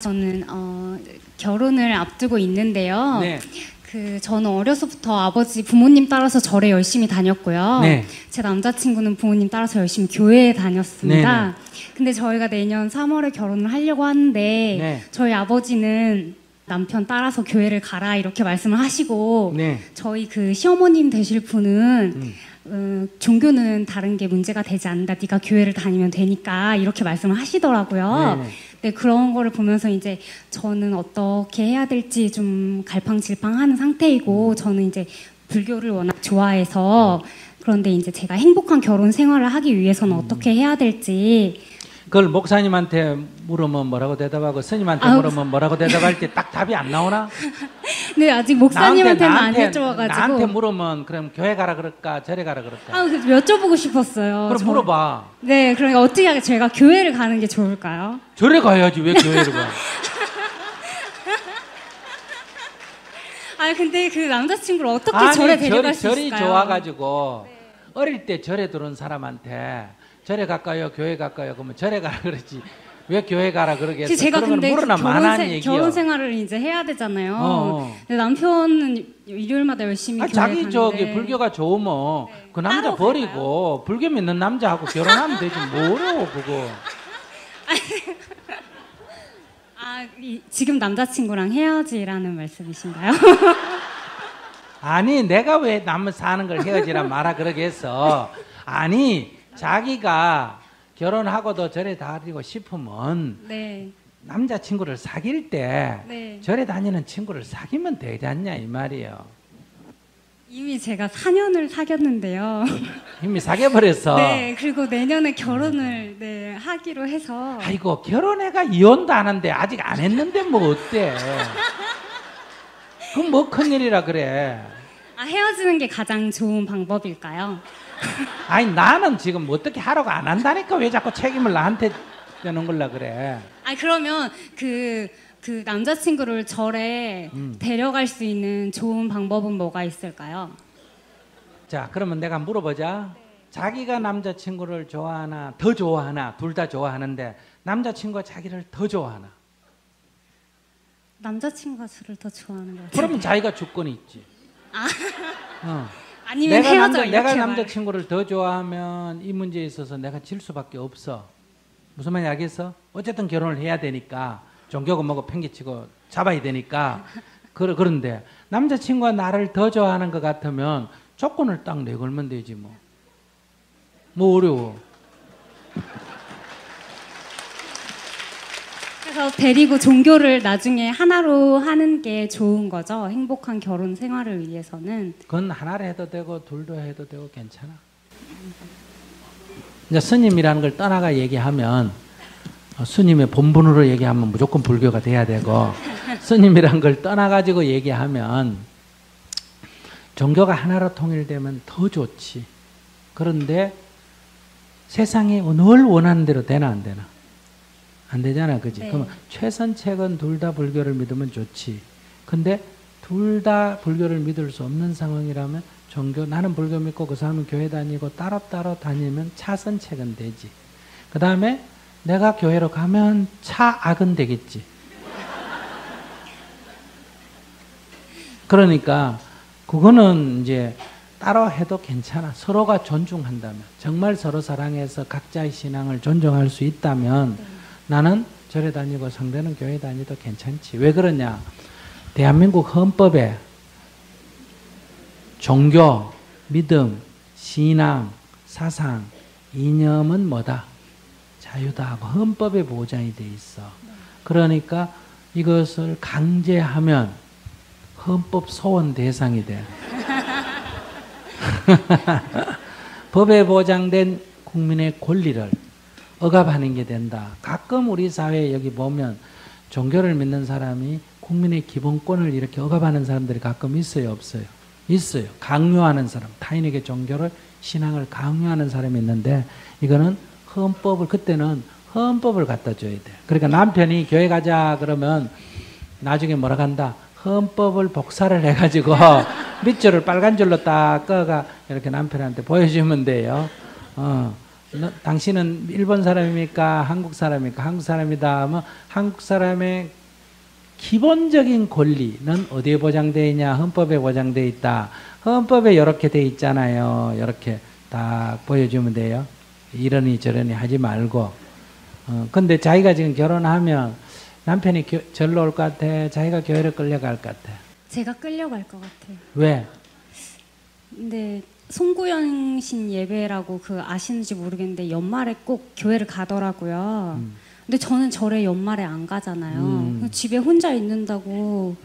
저는 결혼을 앞두고 있는데요. 네. 저는 어려서부터 아버지 부모님 따라서 절에 열심히 다녔고요. 네. 제 남자친구는 부모님 따라서 열심히 교회에 다녔습니다. 네네. 근데 저희가 내년 3월에 결혼을 하려고 하는데 네. 저희 아버지는 남편 따라서 교회를 가라 이렇게 말씀을 하시고 네. 저희 그 시어머님 되실 분은 종교는 다른 게 문제가 되지 않는다. 네가 교회를 다니면 되니까 이렇게 말씀을 하시더라고요. 네네. 네, 그런 거를 보면서 이제 저는 어떻게 해야 될지 좀 갈팡질팡하는 상태이고 저는 이제 불교를 워낙 좋아해서 그런데 이제 제가 행복한 결혼 생활을 하기 위해서는 어떻게 해야 될지 그걸 목사님한테 물으면 뭐라고 대답하고 스님한테 물으면 뭐라고 대답할지 딱 답이 안 나오나? 네, 아직 목사님한테는 안 나한테 여쭤봐가지고 물으면 그럼 교회 가라 그럴까 절에 가라 그럴까? 여쭤보고 싶었어요. 그럼 물어봐. 네, 그러니까 어떻게 하게 제가 교회를 가는 게 좋을까요? 절에 가야지 왜 교회를 가? 근데 그 남자친구를 어떻게 절에 데려갈 수 있을까요? 절이 좋아가지고 네. 어릴 때 절에 들어온 사람한테 절에 갈까요? 교회 갈까요? 그러면 절에 가라 그러지. 왜 교회 가라 그러겠어? 제가 근데 결혼 생활을 이제 해야 되잖아요. 근데 남편은 일요일마다 열심히 교회 자기 가는데 저기 불교가 좋으면 네. 그 남자 버리고 불교 믿는 남자하고 결혼하면 되지. 뭐 어려워 그거. 지금 남자친구랑 헤어지라는 말씀이신가요? 아니 내가 왜 남 사는 걸 헤어지라 말아 그러겠어. 아니 자기가 결혼하고도 절에 다니고 싶으면 네. 남자친구를 사귈 때 네. 절에 다니는 친구를 사귀면 되지 않냐 이 말이에요. 이미 제가 4년을 사귀었는데요. 이미 사귀어버렸어. 네, 그리고 내년에 결혼을 하기로 해서. 아이고 결혼해가 이혼도 안 한데 아직 안 했는데 뭐 어때? 그럼 뭐 큰일이라 그래. 헤어지는 게 가장 좋은 방법일까요? 아니 나는 지금 어떻게 하라고 안 한다니까 왜 자꾸 책임을 나한테 떼는 걸라 그래. 그러면 그 남자친구를 절에 데려갈 수 있는 좋은 방법은 뭐가 있을까요? 자 그러면 내가 물어보자. 네. 자기가 남자친구를 좋아하나 더 좋아하나 둘 다 좋아하는데 남자친구가 자기를 더 좋아하나? 남자친구가 저를 더 좋아하는 것 같아요. 그러면 자기가 주권이 있지. 아니면 헤어져 내가 남자친구를 더 좋아하면 이 문제에 있어서 내가 질 수밖에 없어. 무슨 말인지 알겠어? 어쨌든 결혼을 해야 되니까 종교고 뭐고 팽개치고 잡아야 되니까 그런데 남자친구가 나를 더 좋아하는 것 같으면 조건을 딱 내걸면 되지 뭐 어려워. 그래서 데리고 종교를 나중에 하나로 하는 게 좋은 거죠. 행복한 결혼 생활을 위해서는. 그건 하나로 해도 되고 둘도 해도 되고 괜찮아. 이제 스님이라는 걸 떠나가 얘기하면 스님의 본분으로 얘기하면 무조건 불교가 돼야 되고 스님이라는 걸 떠나가지고 얘기하면 종교가 하나로 통일되면 더 좋지. 그런데 세상이 늘 원하는 대로 되나 안 되나? 안 되잖아, 그지? 네. 그러면 최선책은 둘 다 불교를 믿으면 좋지. 근데 둘 다 불교를 믿을 수 없는 상황이라면 나는 불교 믿고 그 사람은 교회 다니고 따로따로 다니면 차선책은 되지. 그 다음에 내가 교회로 가면 차악은 되겠지. 그러니까 그거는 이제 따로 해도 괜찮아. 서로가 존중한다면, 정말 서로 사랑해서 각자의 신앙을 존중할 수 있다면 나는 절에 다니고 상대는 교회 다니도 괜찮지. 왜 그러냐? 대한민국 헌법에 종교, 믿음, 신앙, 사상, 이념은 뭐다? 자유다 하고 헌법에 보장이 돼 있어. 그러니까 이것을 강제하면 헌법 소원 대상이 돼. 법에 보장된 국민의 권리를 억압하는 게 된다. 가끔 우리 사회에 여기 보면 종교를 믿는 사람이 국민의 기본권을 이렇게 억압하는 사람들이 가끔 있어요, 없어요? 있어요. 강요하는 사람, 타인에게 종교를, 신앙을 강요하는 사람이 있는데 이거는 그때는 헌법을 갖다 줘야 돼. 그러니까 남편이 교회 가자 그러면 나중에 뭐라 한다? 헌법을 복사를 해가지고 밑줄을 빨간 줄로 딱 꺼가 이렇게 남편한테 보여주면 돼요. 당신은 일본 사람입니까? 한국 사람입니까? 한국 사람이다 하면 한국 사람의 기본적인 권리는 어디에 보장되어 있냐? 헌법에 보장되어 있다. 헌법에 이렇게 돼 있잖아요. 이렇게 딱 보여주면 돼요. 이러니 저러니 하지 말고. 근데 자기가 지금 결혼하면 남편이 절로 올 것 같아? 자기가 교회를 끌려갈 것 같아? 제가 끌려갈 것 같아요. 왜? 근데 송구영 신 예배라고 그 아시는지 모르겠는데 연말에 꼭 교회를 가더라고요. 근데 저는 절에 연말에 안 가잖아요. 집에 혼자 있는다고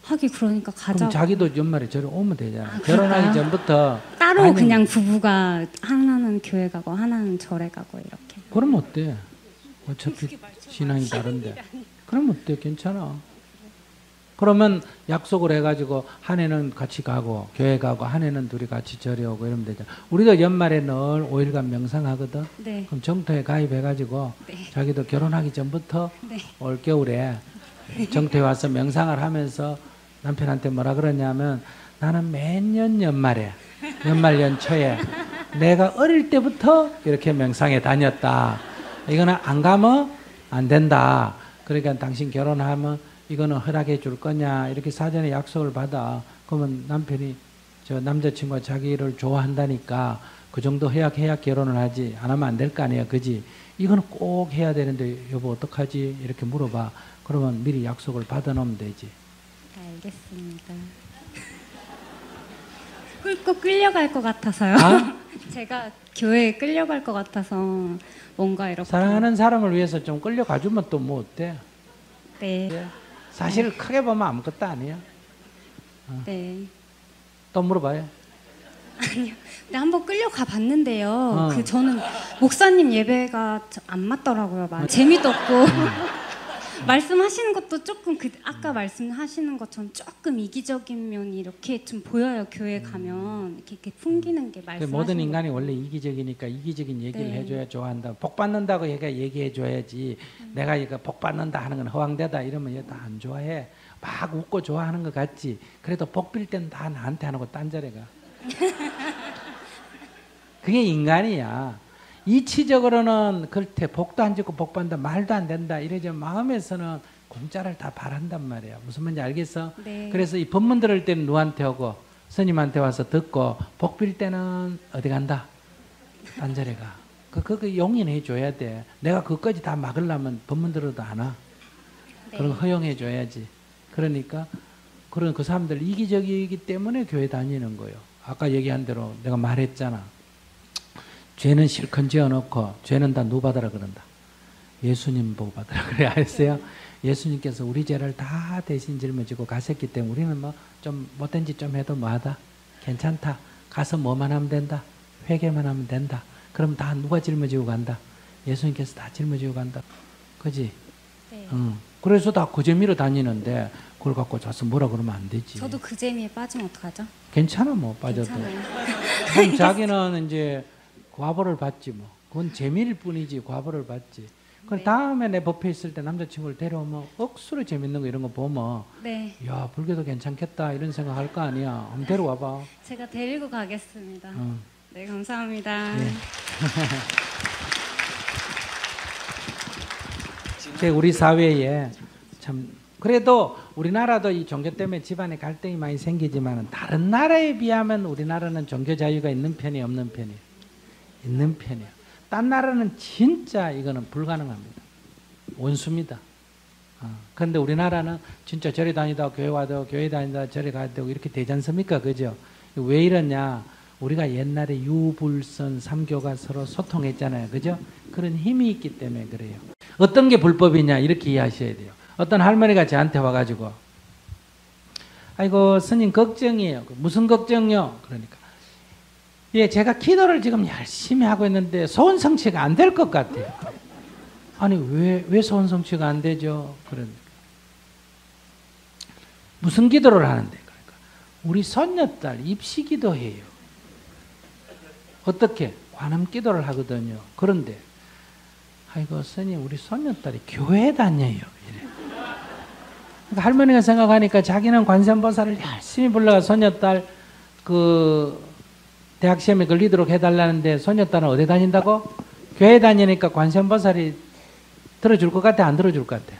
하기 그러니까 가자. 그럼 자기도 연말에 절에 오면 되잖아. 아, 결혼하기 전부터 따로 그냥 부부가 하나는 교회 가고 하나는 절에 가고 이렇게. 그럼 어때? 어차피 신앙이 다른데. 그럼 어때? 괜찮아. 그러면 약속을 해가지고 한 해는 같이 가고 교회 가고 한 해는 둘이 같이 절에 오고 이러면 되잖아. 우리도 연말에 늘 5일간 명상하거든. 네. 그럼 정토에 가입해가지고 네. 자기도 결혼하기 전부터 네. 올 겨울에 정토에 와서 명상을 하면서 남편한테 뭐라 그러냐면 나는 매년 연말에 연말 연초에 내가 어릴 때부터 이렇게 명상에 다녔다. 이거는 안 가면 안 된다. 그러니까 당신 결혼하면 이거는 허락해 줄 거냐 이렇게 사전에 약속을 받아. 그러면 남편이 저 남자친구가 자기를 좋아한다니까 그 정도 해야 결혼을 하지. 안 하면 안 될 거 아니야. 그지? 이거는 꼭 해야 되는데 여보 어떡하지? 이렇게 물어봐. 그러면 미리 약속을 받아 놓으면 되지. 알겠습니다. 꼭 끌려갈 것 같아서요. 아? 제가 교회에 끌려갈 것 같아서 뭔가 이렇게 사랑하는 사람을 위해서 좀 끌려가주면 또 뭐 어때? 네. 사실 크게 보면 아무것도 아니야. 네. 또 물어봐요. 아니요. 근데 한번 끌려가 봤는데요. 그 저는 목사님 예배가 안 맞더라고요. 재미도 없고 말씀하시는 것도 조금 그 아까 말씀하시는 것처럼 조금 이기적인 면이 이렇게 좀 보여요. 교회 가면 이렇게 풍기는 게 말씀. 모든 인간이 원래 이기적이니까 이기적인 얘기를 네. 해줘야 좋아한다. 복 받는다고 얘가 얘기해줘야지. 내가 이거 복 받는다 하는 건 허황되다 이러면 얘 다 안 좋아해. 막 웃고 좋아하는 것 같지. 그래도 복 빌 때는 다 나한테 안 하고 딴 자리가. 그게 인간이야. 이치적으로는 그렇대 복도 안 짓고 복 받는다 말도 안 된다 이래서 마음에서는 공짜를 다 바란단 말이야. 무슨 말인지 알겠어? 네. 그래서 이 법문 들을 때는 누구한테 오고 스님한테 와서 듣고 복 빌 때는 어디 간다? 딴 자리 가. 그거 용인해 줘야 돼. 내가 그것까지 다 막으려면 법문 들어도 안 와. 네. 그럼 허용해 줘야지. 그러니까 그런 그 사람들 이기적이기 때문에 교회 다니는 거예요. 아까 얘기한 대로 내가 말했잖아. 죄는 실컷 지어놓고 죄는 다 누 받으라 그런다. 예수님 보고 받으라 그래 아셨어요? 예수님께서 우리 죄를 다 대신 짊어지고 가셨기 때문에 우리는 뭐 좀 못된 짓 좀 해도 뭐하다? 괜찮다. 가서 뭐만 하면 된다. 회개만 하면 된다. 그럼 다 누가 짊어지고 간다? 예수님께서 다 짊어지고 간다. 그지? 네. 그래서 다 그 재미로 다니는데 그걸 갖고 자서 뭐라 그러면 안 되지. 저도 그 재미에 빠지면 어떡하죠? 괜찮아 뭐 빠져도. 괜찮아요. 그럼 자기는 이제 과보를 받지 뭐. 그건 재미일 뿐이지 과보를 받지. 그 네. 다음에 내 법회 있을 때 남자친구를 데려오면 억수로 재밌는 거 이런 거 보면 네. 야 불교도 괜찮겠다 이런 생각 할 거 아니야. 한번 데려와봐. 제가 데리고 가겠습니다. 어. 네, 감사합니다. 네. 우리 사회에 참 그래도 우리나라도 이 종교 때문에 집안에 갈등이 많이 생기지만 다른 나라에 비하면 우리나라는 종교 자유가 있는 편이 없는 편이에요. 있는 편이에요. 딴 나라는 진짜 이거는 불가능합니다. 원수입니다. 그런데 우리나라는 진짜 절에 다니다 교회 와도 교회 다니다 절에 가야 되고 이렇게 되지 않습니까? 그죠? 왜 이러냐? 우리가 옛날에 유불선 삼교가 서로 소통했잖아요. 그죠? 그런 힘이 있기 때문에 그래요. 어떤 게 불법이냐 이렇게 이해하셔야 돼요. 어떤 할머니가 저한테 와가지고 아이고 스님 걱정이에요. 무슨 걱정요? 그러니까 예, 제가 기도를 지금 열심히 하고 있는데 소원 성취가 안 될 것 같아요. 아니 왜 소원 성취가 안 되죠? 그러니까 무슨 기도를 하는데? 그러니까 우리 손녀딸 입시 기도해요. 어떻게? 관음 기도를 하거든요. 그런데 아이고 스님 우리 손녀딸이 교회 다녀요. 이래. 그러니까 할머니가 생각하니까 자기는 관세음보살을 열심히 불러가 손녀딸 그 대학 시험에 걸리도록 해달라는데 소녀딸은 어디 다닌다고? 교회 다니니까 관세음보살이 들어줄 것 같아? 안 들어줄 것 같아?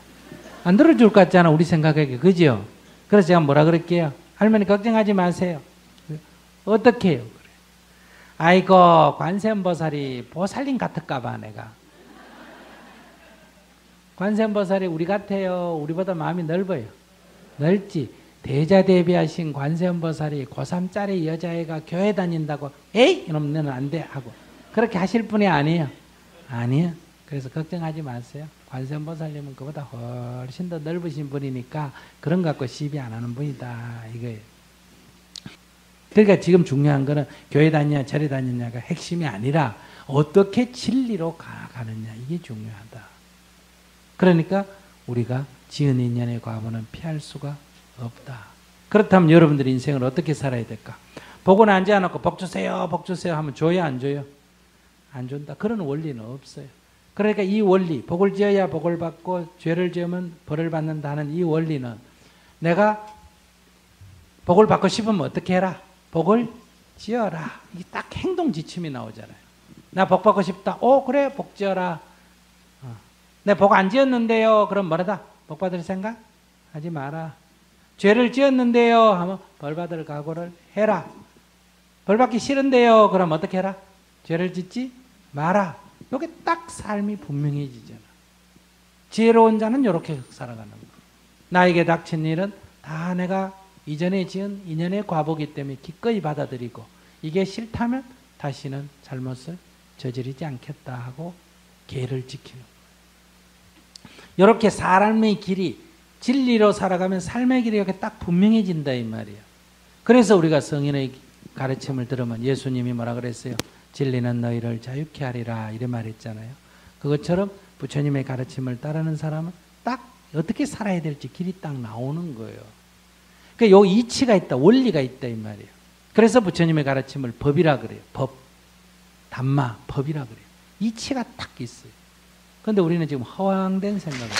안 들어줄 것 같잖아, 우리 생각에. 그죠? 그래서 제가 뭐라 그럴게요? 할머니 걱정하지 마세요. 어떻게 해요? 아이고, 관세음보살이 보살님 같을까봐 내가. 관세음보살이 우리 같아요. 우리보다 마음이 넓어요. 넓지. 대자대비하신 관세음보살이 고3짜리 여자애가 교회 다닌다고 에이! 이놈 너는 안 돼! 하고 그렇게 하실 분이 아니에요. 아니에요. 그래서 걱정하지 마세요. 관세음보살님은 그보다 훨씬 더 넓으신 분이니까 그런 거 갖고 시비 안 하는 분이다. 이거예요. 그러니까 지금 중요한 거는 교회 다니냐 절에 다니냐가 핵심이 아니라 어떻게 진리로 가느냐, 이게 중요하다. 그러니까 우리가 지은 인연의 과보는 피할 수가 없다. 그렇다면 여러분들의 인생을 어떻게 살아야 될까? 복은 앉아놓고 복 주세요, 복 주세요 하면 줘요, 안 줘요? 안 준다. 그런 원리는 없어요. 그러니까 이 원리, 복을 지어야 복을 받고 죄를 지으면 벌을 받는다는 이 원리는 내가 복을 받고 싶으면 어떻게 해라? 복을 지어라. 이게 딱 행동 지침이 나오잖아요. 나 복 받고 싶다. 오, 그래, 복 지어라. 내 복 안 지었는데요. 그럼 뭐라다? 복 받을 생각? 하지 마라. 죄를 지었는데요. 하면 벌 받을 각오를 해라. 벌 받기 싫은데요. 그럼 어떻게 해라? 죄를 짓지 마라. 이게 딱 삶이 분명해지잖아. 지혜로운 자는 이렇게 살아가는 거야. 나에게 닥친 일은 다 내가 이전에 지은 인연의 과보기 때문에 기꺼이 받아들이고 이게 싫다면 다시는 잘못을 저지르지 않겠다 하고 계를 지키는 거예요. 이렇게 사람의 길이 진리로 살아가면 삶의 길이 이렇게 딱 분명해진다 이 말이에요. 그래서 우리가 성인의 가르침을 들으면 예수님이 뭐라 그랬어요? 진리는 너희를 자유케 하리라 이래 말했잖아요. 그것처럼 부처님의 가르침을 따르는 사람은 딱 어떻게 살아야 될지 길이 딱 나오는 거예요. 그러니까 요 이치가 있다, 원리가 있다 이 말이에요. 그래서 부처님의 가르침을 법이라 그래요. 법, 담마, 법이라 그래요. 이치가 딱 있어요. 그런데 우리는 지금 허황된 생각을 해요.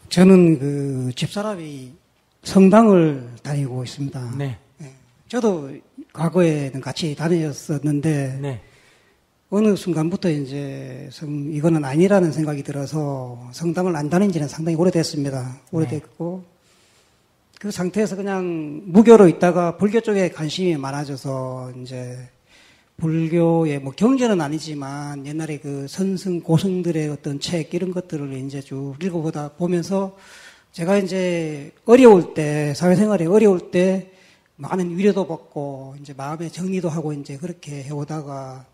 저는 그 집사람이 성당을 다니고 있습니다. 네. 저도 과거에는 같이 다녔었는데 네. 어느 순간부터 이제 이거는 아니라는 생각이 들어서 성당을 안 다닌 지는 상당히 오래됐습니다. 오래됐고 그 상태에서 그냥 무교로 있다가 불교 쪽에 관심이 많아져서 이제 불교의 뭐 경전은 아니지만 옛날에 그 선승 고승들의 어떤 책 이런 것들을 이제 쭉 읽어보다 보면서 제가 이제 어려울 때 사회생활에 어려울 때 많은 위로도 받고 이제 마음의 정리도 하고 이제 그렇게 해오다가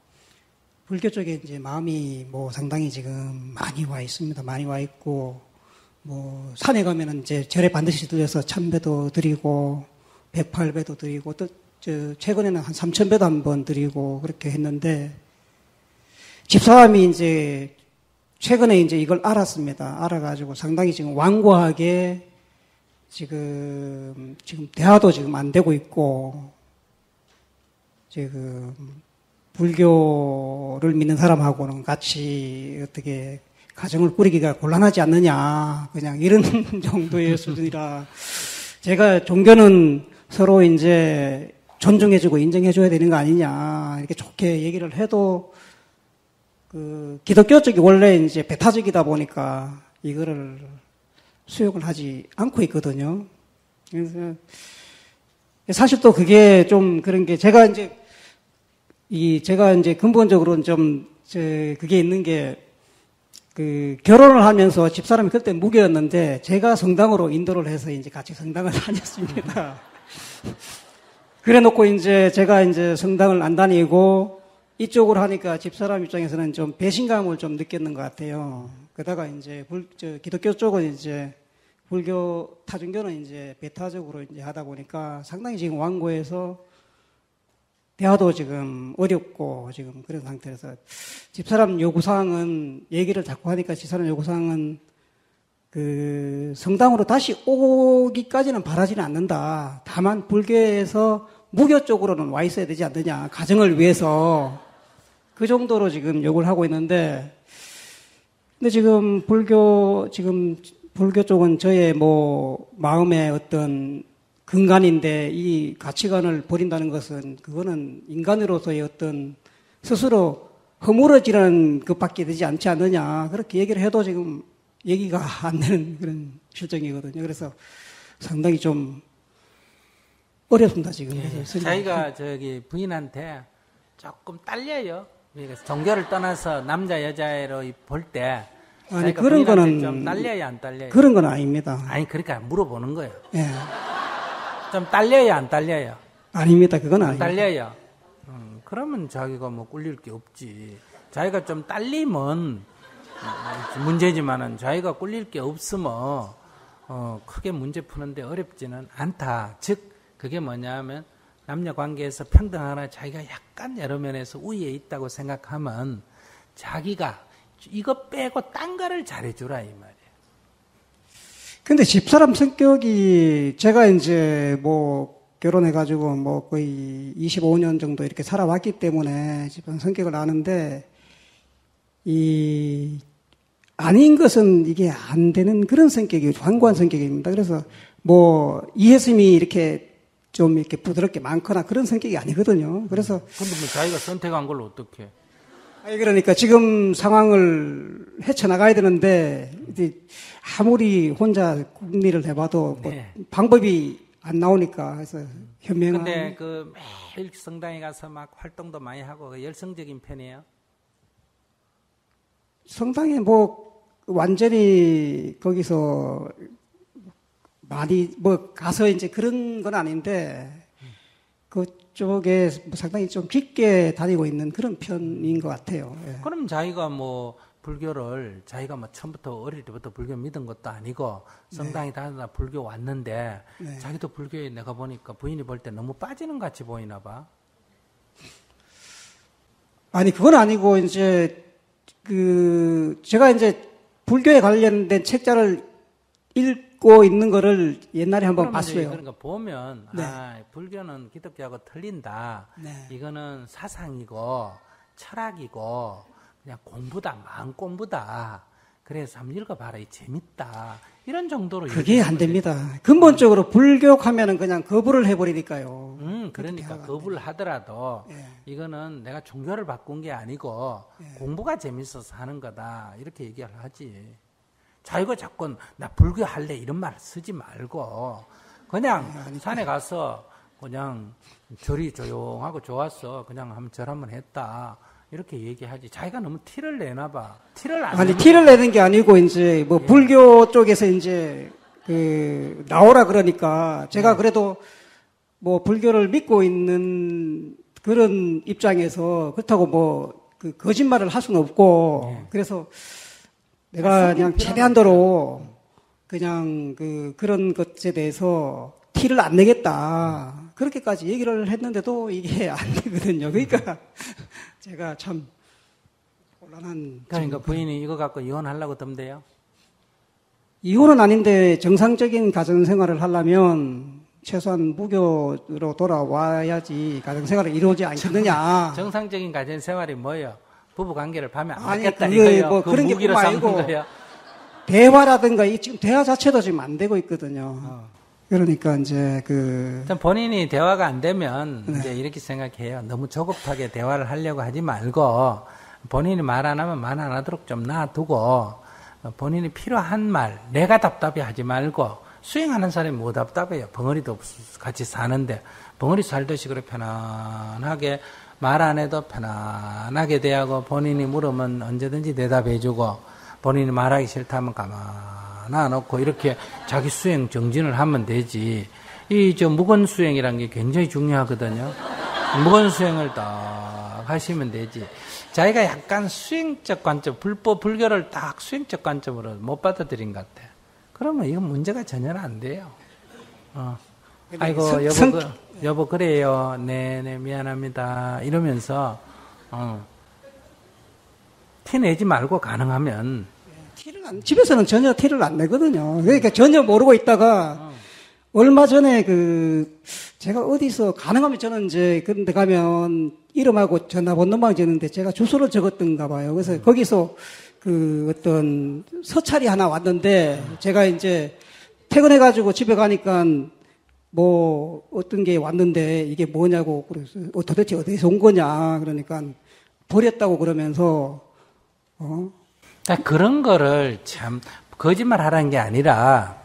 불교 쪽에 이제 마음이 뭐 상당히 지금 많이 와 있습니다. 많이 와 있고 뭐 산에 가면은 이제 절에 반드시 들려서 1000배도 드리고 108배도 드리고 또 최근에는 한 3000배도 한번 드리고 그렇게 했는데 집사람이 이제 최근에 이제 이걸 알았습니다. 알아가지고 상당히 지금 완고하게 지금 대화도 지금 안 되고 있고 지금 불교를 믿는 사람하고는 같이 어떻게 가정을 꾸리기가 곤란하지 않느냐 그냥 이런 정도의 수준이라 제가 종교는 서로 이제 존중해주고 인정해줘야 되는 거 아니냐 이렇게 좋게 얘기를 해도 그 기독교 쪽이 원래 이제 배타적이다 보니까 이거를 수용을 하지 않고 있거든요. 그래서 사실 또 그게 좀 그런 게 제가 이제 근본적으로는 좀 그게 있는 게 그 결혼을 하면서 집사람이 그때 무교였는데 제가 성당으로 인도를 해서 이제 같이 성당을 다녔습니다. 그래 놓고 이제 제가 이제 성당을 안 다니고 이쪽으로 하니까 집사람 입장에서는 좀 배신감을 좀 느꼈는 것 같아요. 그러다가 이제 기독교 쪽은 이제 불교 타종교는 이제 배타적으로 이제 하다 보니까 상당히 지금 완고해서 대화도 지금 어렵고 지금 그런 상태에서 집사람 요구사항은 얘기를 자꾸 하니까 집사람 요구사항은 그 성당으로 다시 오기까지는 바라지는 않는다. 다만 불교에서 무교 쪽으로는 와 있어야 되지 않느냐. 가정을 위해서 그 정도로 지금 요구를 하고 있는데 근데 지금 불교 쪽은 저의 뭐 마음의 어떤 근간인데 이 가치관을 버린다는 것은 그거는 인간으로서의 어떤 스스로 허물어지는 것밖에 되지 않지 않느냐. 그렇게 얘기를 해도 지금 얘기가 안 되는 그런 실정이거든요. 그래서 상당히 좀 어렵습니다, 지금. 예, 자기가 저기 부인한테 조금 딸려요. 그러니까 종교를 떠나서 남자 여자로 볼 때 아니 그런 거는 좀 딸려요, 안 딸려요? 그런 건 아닙니다. 아니 그러니까 물어보는 거예요. 예. 좀 딸려요, 안 딸려요? 아닙니다. 그건 안 아닙니다. 딸려요. 그러면 자기가 뭐 꿀릴 게 없지. 자기가 좀 딸리면 문제지만은 자기가 꿀릴 게 없으면 크게 문제 푸는데 어렵지는 않다. 즉 그게 뭐냐면 남녀 관계에서 평등하나 자기가 약간 여러 면에서 우위에 있다고 생각하면 자기가 이거 빼고 딴 거를 잘해주라 이 말이에요. 근데 집사람 성격이 제가 이제 뭐 결혼해가지고 뭐 거의 25년 정도 이렇게 살아왔기 때문에 집사람 성격을 아는데 이 아닌 것은 이게 안 되는 그런 성격이 완고한 성격입니다. 그래서 뭐 이해심이 이렇게 좀 이렇게 부드럽게 많거나 그런 성격이 아니거든요. 그래서 근데 뭐 자기가 선택한 걸 어떻게? 아니 그러니까 지금 상황을 헤쳐나가야 되는데 아무리 혼자 궁리를 해봐도 뭐 네. 방법이 안 나오니까 그래서 현명한. 근데 그 매일 성당에 가서 막 활동도 많이 하고 열성적인 편이에요. 성당에 뭐 완전히 거기서 많이 뭐 가서 이제 그런 건 아닌데 그쪽에 뭐 상당히 좀 깊게 다니고 있는 그런 편인 것 같아요. 예. 그럼 자기가 뭐 불교를 자기가 뭐 처음부터 어릴 때부터 불교 믿은 것도 아니고 성당에 다니다 불교 왔는데 네. 자기도 불교에 내가 보니까 부인이 볼 때 너무 빠지는 같이 보이나 봐. 아니 그건 아니고 이제 제가 이제 불교에 관련된 책자를 읽고 있는 거를 옛날에 한번 봤어요. 그러니까 보면 네. 불교는 기독교하고 틀린다. 네. 이거는 사상이고 철학이고 그냥 공부다, 마음 공부다. 그래서 한번 읽어봐라, 이 재밌다. 이런 정도로. 그게 안 됩니다. 근본적으로 불교하면은 그냥 거부를 해버리니까요. 그러니까 거부를 하더라도 예. 이거는 내가 종교를 바꾼 게 아니고 공부가 재밌어서 하는 거다. 이렇게 얘기를 하지. 자기가 자꾸 나 불교 할래 이런 말 쓰지 말고 그냥 산에 가서 그냥 절이 조용하고 좋았어. 그냥 한번 절 한번 했다. 이렇게 얘기하지. 자기가 너무 티를 내나 봐. 아니 티를 내는 게 아니고 이제 뭐 불교 쪽에서 이제 나오라 그러니까 제가 그래도 뭐 불교를 믿고 있는 그런 입장에서 그렇다고 뭐 거짓말을 할 수는 없고 그래서 내가 그냥 최대한도로 그냥 그런 것에 대해서 티를 안 내겠다. 그렇게까지 얘기를 했는데도 이게 안 되거든요. 그러니까 제가 참 곤란한. 그러니까 부인이 이거 갖고 이혼하려고 덤대요? 이혼은 아닌데 정상적인 가정생활을 하려면 최소한 무교로 돌아와야지 가정생활을 이루어지지 않겠느냐. 정상적인 가정생활이 뭐예요? 부부 관계를 밤에 안 아니, 맞겠다 그게 이거요? 뭐 그 그런 게 무기로 뿐만 삼는 아니고 거예요? 대화라든가 지금 대화 자체도 지금 안 되고 있거든요. 그러니까 이제 본인이 대화가 안 되면 이제 이렇게 생각해요. 너무 조급하게 대화를 하려고 하지 말고 본인이 말 안 하면 말 안 하도록 좀 놔두고 본인이 필요한 말, 내가 답답해 하지 말고 수행하는 사람이 뭐 답답해요. 벙어리도 없어 같이 사는데 벙어리 살듯이 그렇게 편안하게 말 안 해도 편안하게 대하고 본인이 물으면 언제든지 대답해주고 본인이 말하기 싫다면 가만 놔놓고 이렇게 자기 수행 정진을 하면 되지. 무건 수행이라는 게 굉장히 중요하거든요. 무건 수행을 딱 하시면 되지. 자기가 약간 수행적 관점, 불교를 딱 수행적 관점으로 못 받아들인 것 같아. 그러면 이건 문제가 전혀 안 돼요. 아이고, 여보, 그래요. 네, 미안합니다. 이러면서, 티 내지 말고 가능하면. 집에서는 전혀 티를 안 내거든요. 그러니까 전혀 모르고 있다가, 얼마 전에 제가 어디서, 가능하면 저는 이제 그런데 가면 이름하고 전화번호만 적는데 제가 주소를 적었던가 봐요. 그래서 거기서 어떤 서찰이 하나 왔는데 제가 이제 퇴근해가지고 집에 가니까 뭐 어떤 게 왔는데 이게 뭐냐고 그래서 도대체 어디서 온 거냐 그러니까 버렸다고 그러면서 그러니까 그런 거를 참 거짓말 하라는 게 아니라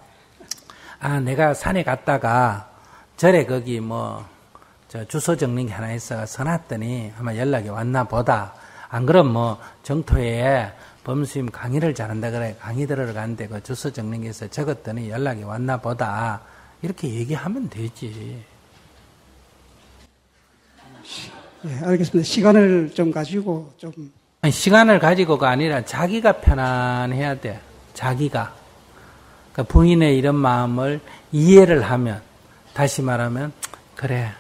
내가 산에 갔다가 절에 거기 저 주소 적는 게 하나 있어 써놨더니 아마 연락이 왔나 보다. 안 그럼 정토에 법무스님 강의를 잘한다 그래. 강의 들으러 갔는데 그 주소 적는 게 있어 적었더니 연락이 왔나 보다. 이렇게 얘기하면 되지. 예, 알겠습니다. 시간을 좀 가지고 좀. 아니, 시간을 가지고가 아니라 자기가 편안해야 돼. 자기가. 그러니까 부인의 이런 마음을 이해를 하면, 다시 말하면, 그래,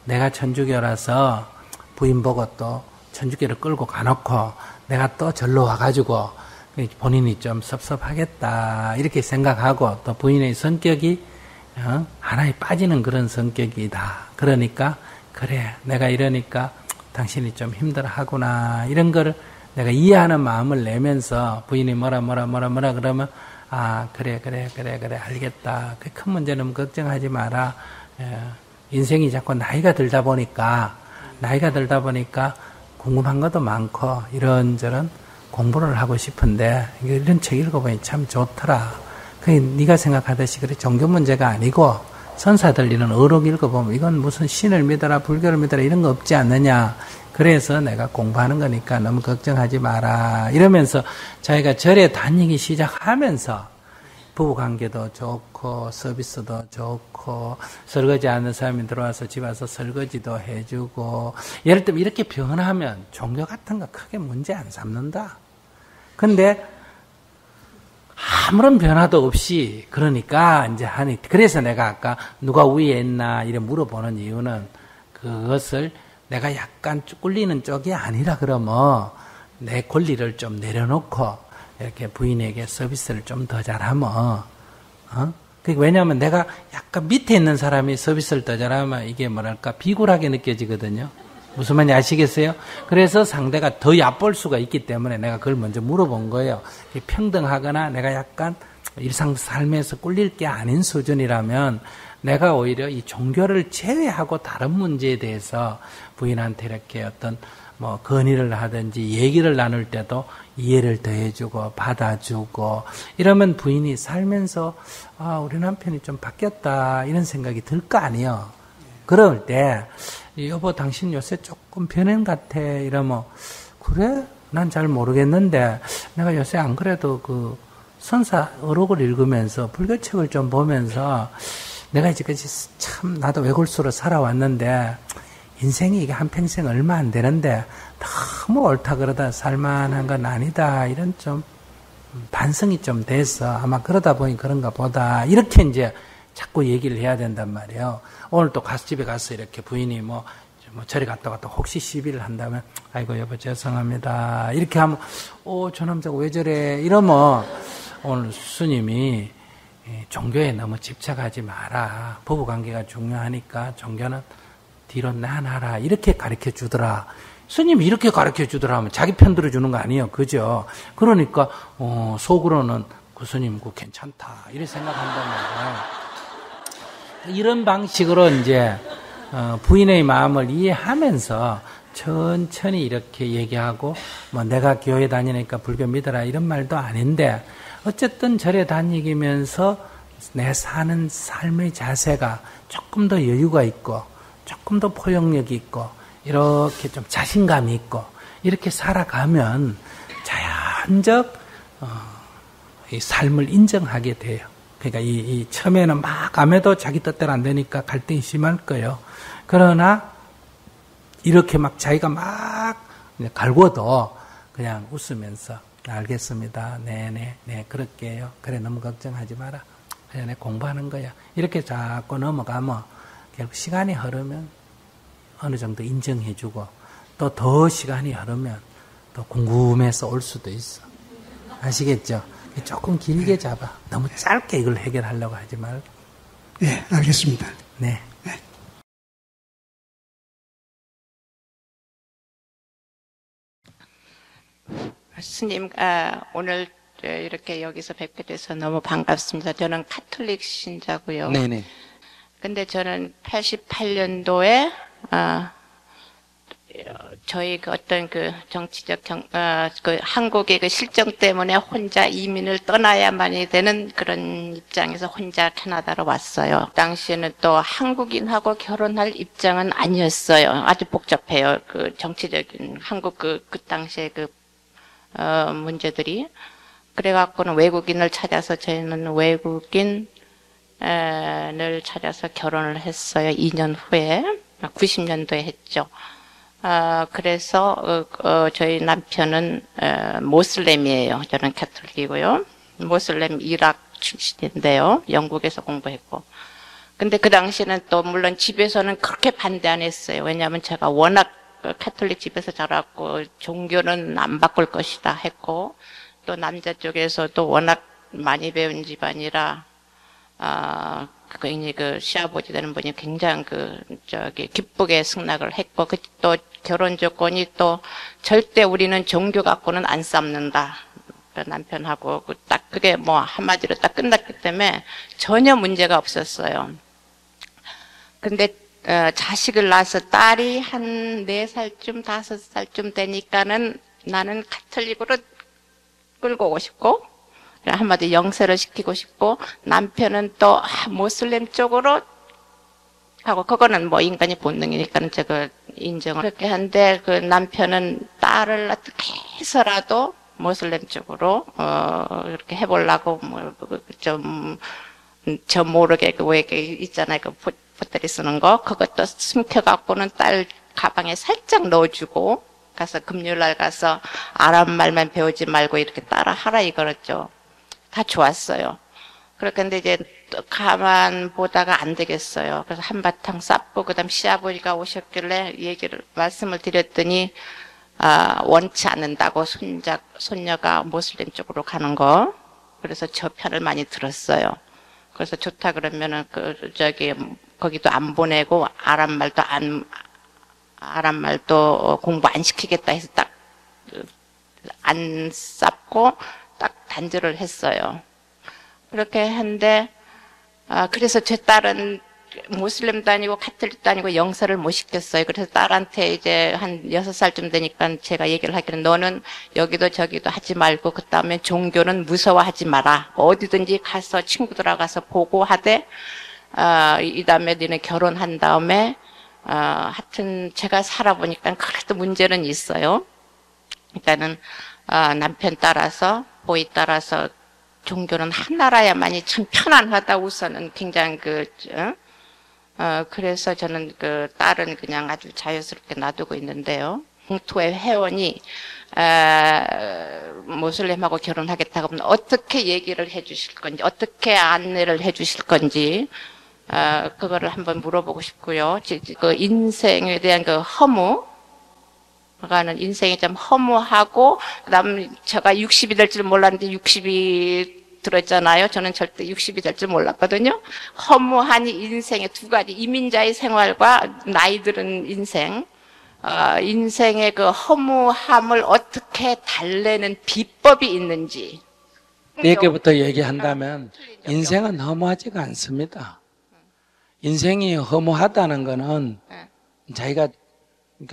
내가 천주교라서 부인 보고 또 천주교를 끌고 가놓고 내가 또 절로 와가지고 본인이 좀 섭섭하겠다. 이렇게 생각하고 또 부인의 성격이 하나에 빠지는 그런 성격이다. 그러니까, 그래, 내가 이러니까 당신이 좀 힘들어하구나. 이런 거를 내가 이해하는 마음을 내면서 부인이 뭐라 그러면 그래 알겠다. 그 큰 문제는 걱정하지 마라. 인생이 자꾸 나이가 들다 보니까 궁금한 것도 많고 이런저런 공부를 하고 싶은데 이런 책 읽어보니 참 좋더라. 그게 네가 생각하듯이 그래 종교 문제가 아니고 선사들 이런 어록 읽어보면 이건 무슨 신을 믿어라 불교를 믿어라 이런 거 없지 않느냐. 그래서 내가 공부하는 거니까 너무 걱정하지 마라. 이러면서 자기가 절에 다니기 시작하면서 부부관계도 좋고 서비스도 좋고 설거지하는 사람이 들어와서 집 와서 설거지도 해주고 예를 들면 이렇게 변하면 종교 같은 거 크게 문제 안 삼는다. 근데 아무런 변화도 없이 그러니까 이제 하니 그래서 내가 아까 누가 위에 있나 이래 물어보는 이유는 그것을 내가 약간 꿀리는 쪽이 아니라 그러면 내 권리를 좀 내려놓고 이렇게 부인에게 서비스를 좀 더 잘하면 왜냐하면 내가 약간 밑에 있는 사람이 서비스를 더 잘하면 이게 뭐랄까 비굴하게 느껴지거든요. 무슨 말인지 아시겠어요? 그래서 상대가 더 얕볼 수가 있기 때문에 내가 그걸 먼저 물어본 거예요. 평등하거나 내가 약간 일상 삶에서 꿀릴 게 아닌 수준이라면 내가 오히려 이 종교를 제외하고 다른 문제에 대해서 부인한테 이렇게 어떤 건의를 하든지 얘기를 나눌 때도 이해를 더해주고 받아주고 이러면 부인이 살면서 우리 남편이 좀 바뀌었다 이런 생각이 들 거 아니에요. 그럴 때 여보 당신 요새 조금 변한 것 같아 이러면 그래? 난 잘 모르겠는데 내가 요새 안 그래도 그 선사 어록을 읽으면서 불교책을 좀 보면서 내가 이제까지 참 나도 외골수로 살아왔는데 인생이 이게 한평생 얼마 안 되는데 너무 옳다 그러다 살만한 건 아니다 이런 좀 반성이 좀 돼서 아마 그러다 보니 그런가 보다 이렇게 이제 자꾸 얘기를 해야 된단 말이에요. 오늘 또 집에 가서 이렇게 부인이 절에 갔다 왔다 혹시 시비를 한다면 아이고 여보 죄송합니다 이렇게 하면 저 남자가 왜 저래 이러면 오늘 스님이 종교에 너무 집착하지 마라. 부부관계가 중요하니까 종교는 뒤로 내놔라. 이렇게 가르쳐 주더라. 스님이 이렇게 가르쳐 주더라 하면 자기 편 들어주는 거 아니에요. 그죠? 그러니까 속으로는 그 스님 그 괜찮다. 이렇게 생각한단 말이에요. 이런 방식으로 이제 부인의 마음을 이해하면서 천천히 이렇게 얘기하고 내가 교회 다니니까 불교 믿어라 이런 말도 아닌데 어쨌든 절에 다니면서 내 사는 삶의 자세가 조금 더 여유가 있고 조금 더 포용력이 있고 이렇게 좀 자신감이 있고 이렇게 살아가면 자연적 이 삶을 인정하게 돼요. 그러니까 이 처음에는 막 암해도 자기 뜻대로 안 되니까 갈등이 심할 거예요. 그러나 이렇게 막 자기가 막 갈궈도 그냥 웃으면서 알겠습니다. 네, 그럴게요. 그래, 너무 걱정하지 마라. 그래, 내 공부하는 거야. 이렇게 자꾸 넘어가면 결국 시간이 흐르면 어느 정도 인정해주고 또 더 시간이 흐르면 또 궁금해서 올 수도 있어. 아시겠죠? 조금 길게 잡아. 너무 짧게 이걸 해결하려고 하지 말고. 네, 알겠습니다. 네. 스님, 오늘 이렇게 여기서 뵙게 돼서 너무 반갑습니다. 저는 카톨릭 신자고요. 네네. 근데 저는 88년도에 저희 그 어떤 그 정치적 그 한국의 그 실정 때문에 혼자 이민을 떠나야만이 되는 그런 입장에서 혼자 캐나다로 왔어요. 그 당시에는 또 한국인하고 결혼할 입장은 아니었어요. 아주 복잡해요. 그 정치적인 한국 그 당시에 그 문제들이. 그래갖고는 외국인을 찾아서 저희는 외국인을 찾아서 결혼을 했어요. 2년 후에 90년도에 했죠. 그래서 저희 남편은 모슬렘이에요. 저는 캐톨릭이고요. 모슬렘 이락 출신인데요. 영국에서 공부했고. 근데 그 당시에는 또 물론 집에서는 그렇게 반대 안 했어요. 왜냐하면 제가 워낙 캐톨릭 집에서 자랐고 종교는 안 바꿀 것이다 했고, 또 남자 쪽에서도 워낙 많이 배운 집안이라 굉장히 그 시아버지 되는 분이 굉장히 기쁘게 승낙을 했고, 또 결혼 조건이 또 절대 우리는 종교 갖고는 안 싸먹는다. 남편하고 딱 그게 뭐 한마디로 딱 끝났기 때문에 전혀 문제가 없었어요. 근데 자식을 낳아서 딸이 한 4살쯤 5살쯤 되니까는 나는 가톨릭으로 끌고 오고 싶고, 한마디 영세를 시키고 싶고, 남편은 또 모슬렘 쪽으로 하고, 그거는 뭐 인간의 본능이니까는 제가 인정을 그렇게 한데, 그 남편은 딸을 어떻게 해서라도 모슬렘 쪽으로 이렇게 해보려고 저 모르게 왜 있잖아요, 그 보따리 쓰는 거, 그것도 숨겨갖고는 딸 가방에 살짝 넣어주고 가서 금요일날 가서 아랍 말만 배우지 말고 이렇게 따라 하라 이거였죠. 다 좋았어요. 그런데 이제 가만 보다가 안 되겠어요. 그래서 한바탕 쌓고 그다음 시아버지가 오셨길래 말씀을 드렸더니 원치 않는다고 손녀가 모슬렘 쪽으로 가는 거. 그래서 저 편을 많이 들었어요. 그래서 좋다 그러면은 거기도 안 보내고 아랍 말도 공부 안 시키겠다 해서 딱 안 쌓고 딱 단절을 했어요. 그렇게 했는데 그래서 제 딸은 모슬렘도 아니고 카톨릭도 아니고 영사를 못 시켰어요. 그래서 딸한테 이제 한 6살쯤 되니까 제가 얘기를 하기는, 너는 여기도 저기도 하지 말고 그 다음에 종교는 무서워하지 마라. 어디든지 가서 친구들하고 가서 보고 하되 이 다음에 너는 결혼한 다음에 하여튼 제가 살아보니까 그래도 문제는 있어요. 그러니까는 남편 따라서 보이 따라서 종교는 하나라야만이 참 편안하다 우선은 굉장히 그래서 저는 그 딸은 그냥 아주 자유스럽게 놔두고 있는데요. 공토의 회원이 모슬렘하고 결혼하겠다고 하면 어떻게 얘기를 해주실 건지, 어떻게 안내를 해주실 건지 그거를 한번 물어보고 싶고요. 그 인생에 대한 그 허무가는 인생이 좀 허무하고, 그다음 제가 60이 될 줄 몰랐는데 60이 들었잖아요. 저는 절대 60이 될 줄 몰랐거든요. 허무한 인생의 두 가지, 이민자의 생활과 나이 들은 인생, 인생의 그 허무함을 어떻게 달래는 비법이 있는지. 이렇게부터 얘기한다면 인생은 허무하지가 않습니다. 인생이 허무하다는 거는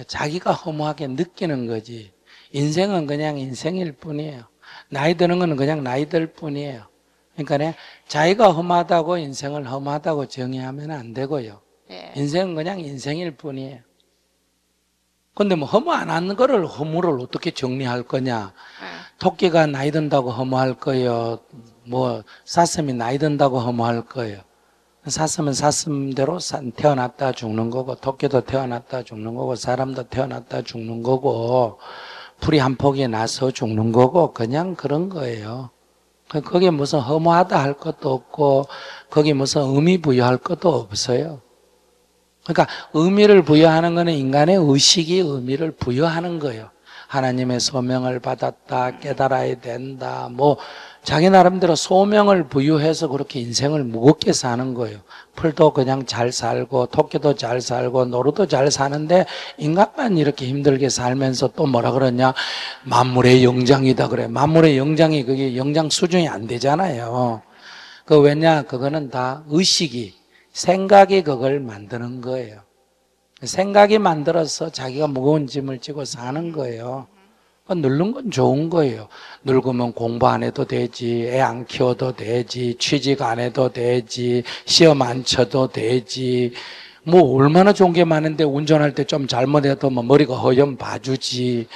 자기가 허무하게 느끼는 거지, 인생은 그냥 인생일 뿐이에요. 나이 드는 거는 그냥 나이 들 뿐이에요. 그러니까 자기가 험하다고 인생을 험하다고 정의하면 안 되고요. 인생은 그냥 인생일 뿐이에요. 근데 뭐 허무 안 하는 거를 허무를 어떻게 정리할 거냐? 토끼가 나이 든다고 허무할 거예요? 뭐 사슴이 나이 든다고 허무할 거예요? 사슴은 사슴대로 태어났다 죽는 거고, 토끼도 태어났다 죽는 거고, 사람도 태어났다 죽는 거고, 풀이 한 폭이 나서 죽는 거고, 그냥 그런 거예요. 거기에 무슨 허무하다 할 것도 없고, 거기에 무슨 의미 부여할 것도 없어요. 그러니까 의미를 부여하는 거는 인간의 의식이 의미를 부여하는 거예요. 하나님의 소명을 받았다, 깨달아야 된다, 뭐 자기 나름대로 소명을 부여해서 그렇게 인생을 무겁게 사는 거예요. 풀도 그냥 잘 살고 토끼도 잘 살고 노루도 잘 사는데 인간만 이렇게 힘들게 살면서 또 뭐라 그러냐, 만물의 영장이다 그래. 만물의 영장이 그게 영장 수준이 안 되잖아요. 왜냐, 그거는 다 의식이 생각이 그걸 만드는 거예요. 생각이 만들어서 자기가 무거운 짐을 지고 사는 거예요. 늙는 건 좋은 거예요. 늙으면 공부 안 해도 되지, 애 안 키워도 되지, 취직 안 해도 되지, 시험 안 쳐도 되지. 뭐 얼마나 좋은 게 많은데 운전할 때 좀 잘못해도 뭐 머리가 허연 봐주지.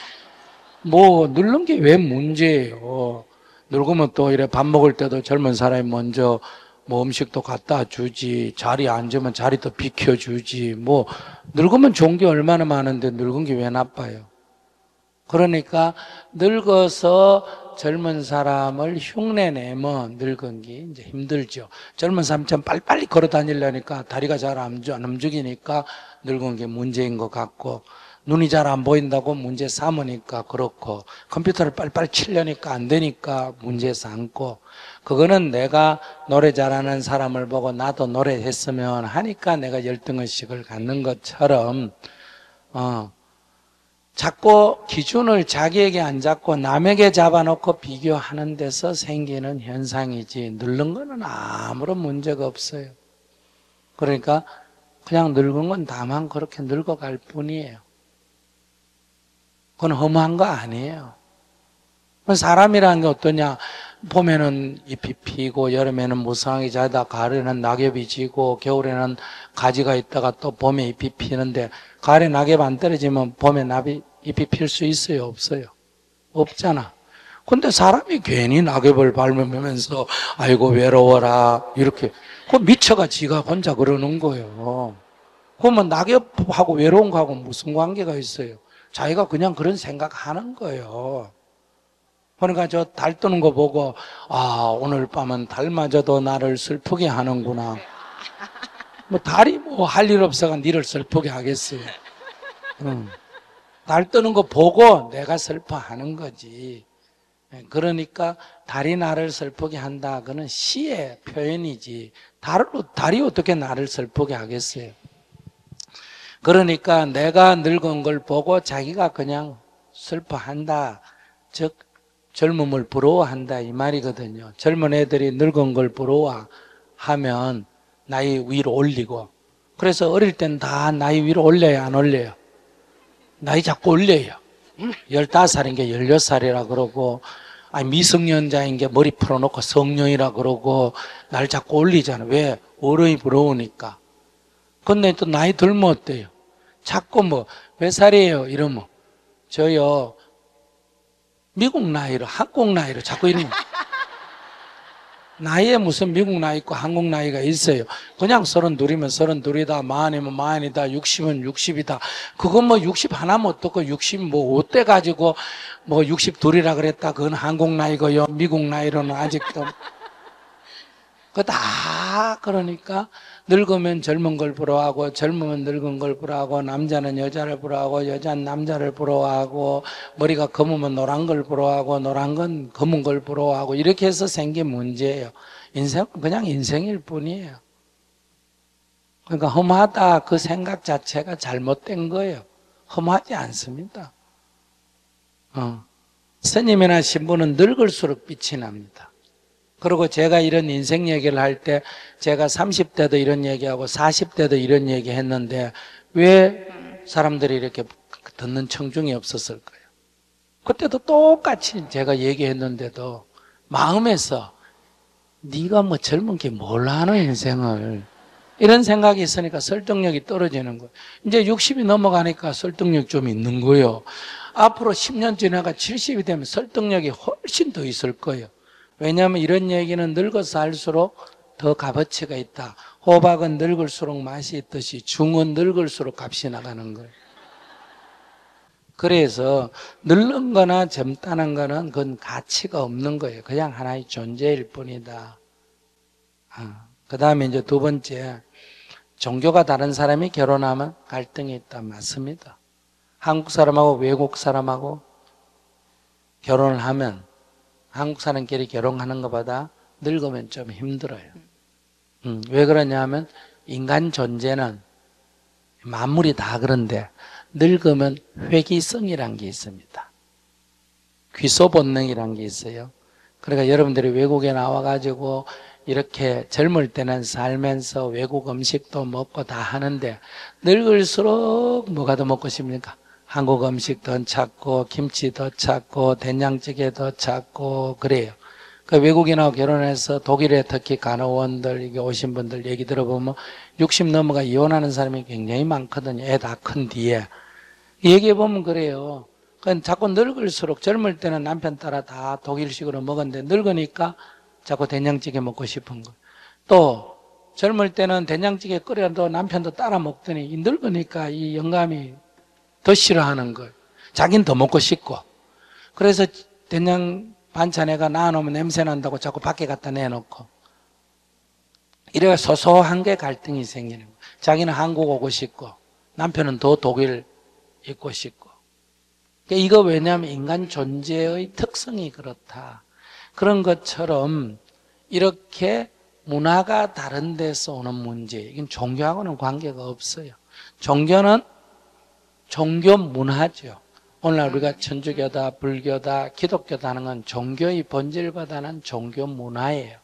뭐 늙는 게 왜 문제예요. 늙으면 또 이래 밥 먹을 때도 젊은 사람이 먼저 뭐 음식도 갖다 주지, 자리에 앉으면 자리도 비켜주지. 뭐 늙으면 좋은 게 얼마나 많은데 늙은 게 왜 나빠요. 그러니까 늙어서 젊은 사람을 흉내내면 늙은 게 이제 힘들죠. 젊은 사람처럼 빨리빨리 걸어 다니려니까 다리가 잘 안 움직이니까 늙은 게 문제인 것 같고, 눈이 잘 안 보인다고 문제 삼으니까 그렇고, 컴퓨터를 빨리빨리 치려니까 안 되니까 문제 삼고, 그거는 내가 노래 잘하는 사람을 보고 나도 노래했으면 하니까 내가 열등의식을 갖는 것처럼 자꾸 기준을 자기에게 안 잡고 남에게 잡아놓고 비교하는 데서 생기는 현상이지, 늙는 거는 아무런 문제가 없어요. 그러니까 그냥 늙은 건 다만 그렇게 늙어갈 뿐이에요. 그건 허무한 거 아니에요. 사람이라는 게 어떠냐, 봄에는 잎이 피고 여름에는 무성하게 자다 가을에는 낙엽이 지고 겨울에는 가지가 있다가 또 봄에 잎이 피는데, 가을에 낙엽 안 떨어지면 봄에 잎이 필 수 있어요? 없어요? 없잖아. 근데 사람이 괜히 낙엽을 밟으면서 아이고 외로워라 이렇게 그 미쳐가 지가 혼자 그러는 거예요. 그러면 낙엽하고 외로운 거하고 무슨 관계가 있어요? 자기가 그냥 그런 생각하는 거예요. 그러니까 저 달 뜨는 거 보고 오늘 밤은 달마저도 나를 슬프게 하는구나. 뭐 달이 뭐 할 일 없어가 니를 슬프게 하겠어요. 달 뜨는 거 보고 내가 슬퍼하는 거지. 그러니까 달이 나를 슬프게 한다, 그는 시의 표현이지 달이 어떻게 나를 슬프게 하겠어요. 그러니까 내가 늙은 걸 보고 자기가 그냥 슬퍼한다, 즉 젊음을 부러워한다 이 말이거든요. 젊은 애들이 늙은 걸 부러워하면 나이 위로 올리고, 그래서 어릴 땐 다 나이 위로 올려요, 안 올려요? 나이 자꾸 올려요. 15살인 게 16살이라 그러고, 미성년자인 게 머리 풀어놓고 성년이라 그러고, 날 자꾸 올리잖아. 왜? 어른이 부러우니까. 근데 또 나이 들면 어때요? 자꾸 뭐 몇 살이에요? 이러면 저요 미국 나이로, 한국 나이로 자꾸 이러면 나이에 무슨 미국 나이 있고 한국 나이가 있어요. 그냥 32이면 32이다, 40이면 40이다, 60이면 60이다. 그건 뭐 60 하나면 어떻고 60 뭐 5대 가지고 뭐 62이라 그랬다. 그건 한국 나이고요. 미국 나이로는 아직도. 그거 다 그러니까 늙으면 젊은 걸 부러워하고, 젊으면 늙은 걸 부러워하고, 남자는 여자를 부러워하고, 여자는 남자를 부러워하고, 머리가 검으면 노란 걸 부러워하고, 노란 건 검은 걸 부러워하고, 이렇게 해서 생긴 문제예요. 인생은 그냥 인생일 뿐이에요. 그러니까 험하다 그 생각 자체가 잘못된 거예요. 험하지 않습니다. 스님이나 신부는 늙을수록 빛이 납니다. 그리고 제가 이런 인생 얘기를 할 때 제가 30대도 이런 얘기하고 40대도 이런 얘기 했는데 왜 사람들이 이렇게 듣는 청중이 없었을까요? 그때도 똑같이 제가 얘기했는데도 마음에서 네가 뭐 젊은 게 뭘 하는 인생을, 이런 생각이 있으니까 설득력이 떨어지는 거예요. 이제 60이 넘어가니까 설득력 좀 있는 거예요. 앞으로 10년 지나가 70이 되면 설득력이 훨씬 더 있을 거예요. 왜냐하면 이런 얘기는 늙어서 할수록 더 값어치가 있다. 호박은 늙을수록 맛이 있듯이 중은 늙을수록 값이 나가는 거예요. 그래서 늙는 거나 젊다는 거는 그건 가치가 없는 거예요. 그냥 하나의 존재일 뿐이다. 그 다음에 이제 두 번째, 종교가 다른 사람이 결혼하면 갈등이 있다. 맞습니다. 한국 사람하고 외국 사람하고 결혼을 하면 한국 사람끼리 결혼하는 것보다 늙으면 좀 힘들어요. 왜 그러냐 하면 인간 존재는 만물이 다 그런데 늙으면 회귀성이란 게 있습니다. 귀소 본능이란 게 있어요. 그러니까 여러분들이 외국에 나와가지고 이렇게 젊을 때는 살면서 외국 음식도 먹고 다 하는데 늙을수록 뭐가 더 먹고 싶습니까? 한국 음식 더 찾고 김치 더 찾고 된장찌개 더 찾고 그래요. 그 외국인하고 결혼해서 독일에 특히 간호원들 이게 오신 분들 얘기 들어보면 60 넘어가 이혼하는 사람이 굉장히 많거든요. 애 다 큰 뒤에. 얘기해 보면 그래요. 그건 자꾸 늙을수록 젊을 때는 남편 따라 다 독일식으로 먹었는데 늙으니까 자꾸 된장찌개 먹고 싶은 거. 또 젊을 때는 된장찌개 끓여도 남편도 따라 먹더니 늙으니까 이 영감이 더 싫어하는 거예요. 자기는 더 먹고 싶고. 그래서 된장 반찬에가 놔놓으면 냄새 난다고 자꾸 밖에 갖다 내놓고. 이래가 소소한 게 갈등이 생기는 거예요. 자기는 한국 오고 싶고 남편은 더 독일 있고 싶고. 이거 왜냐하면 인간 존재의 특성이 그렇다. 그런 것처럼 이렇게 문화가 다른 데서 오는 문제, 이건 종교하고는 관계가 없어요. 종교는 종교 문화죠. 오늘날 우리가 천주교다, 불교다, 기독교다 하는 건 종교의 본질보다는 종교 문화예요.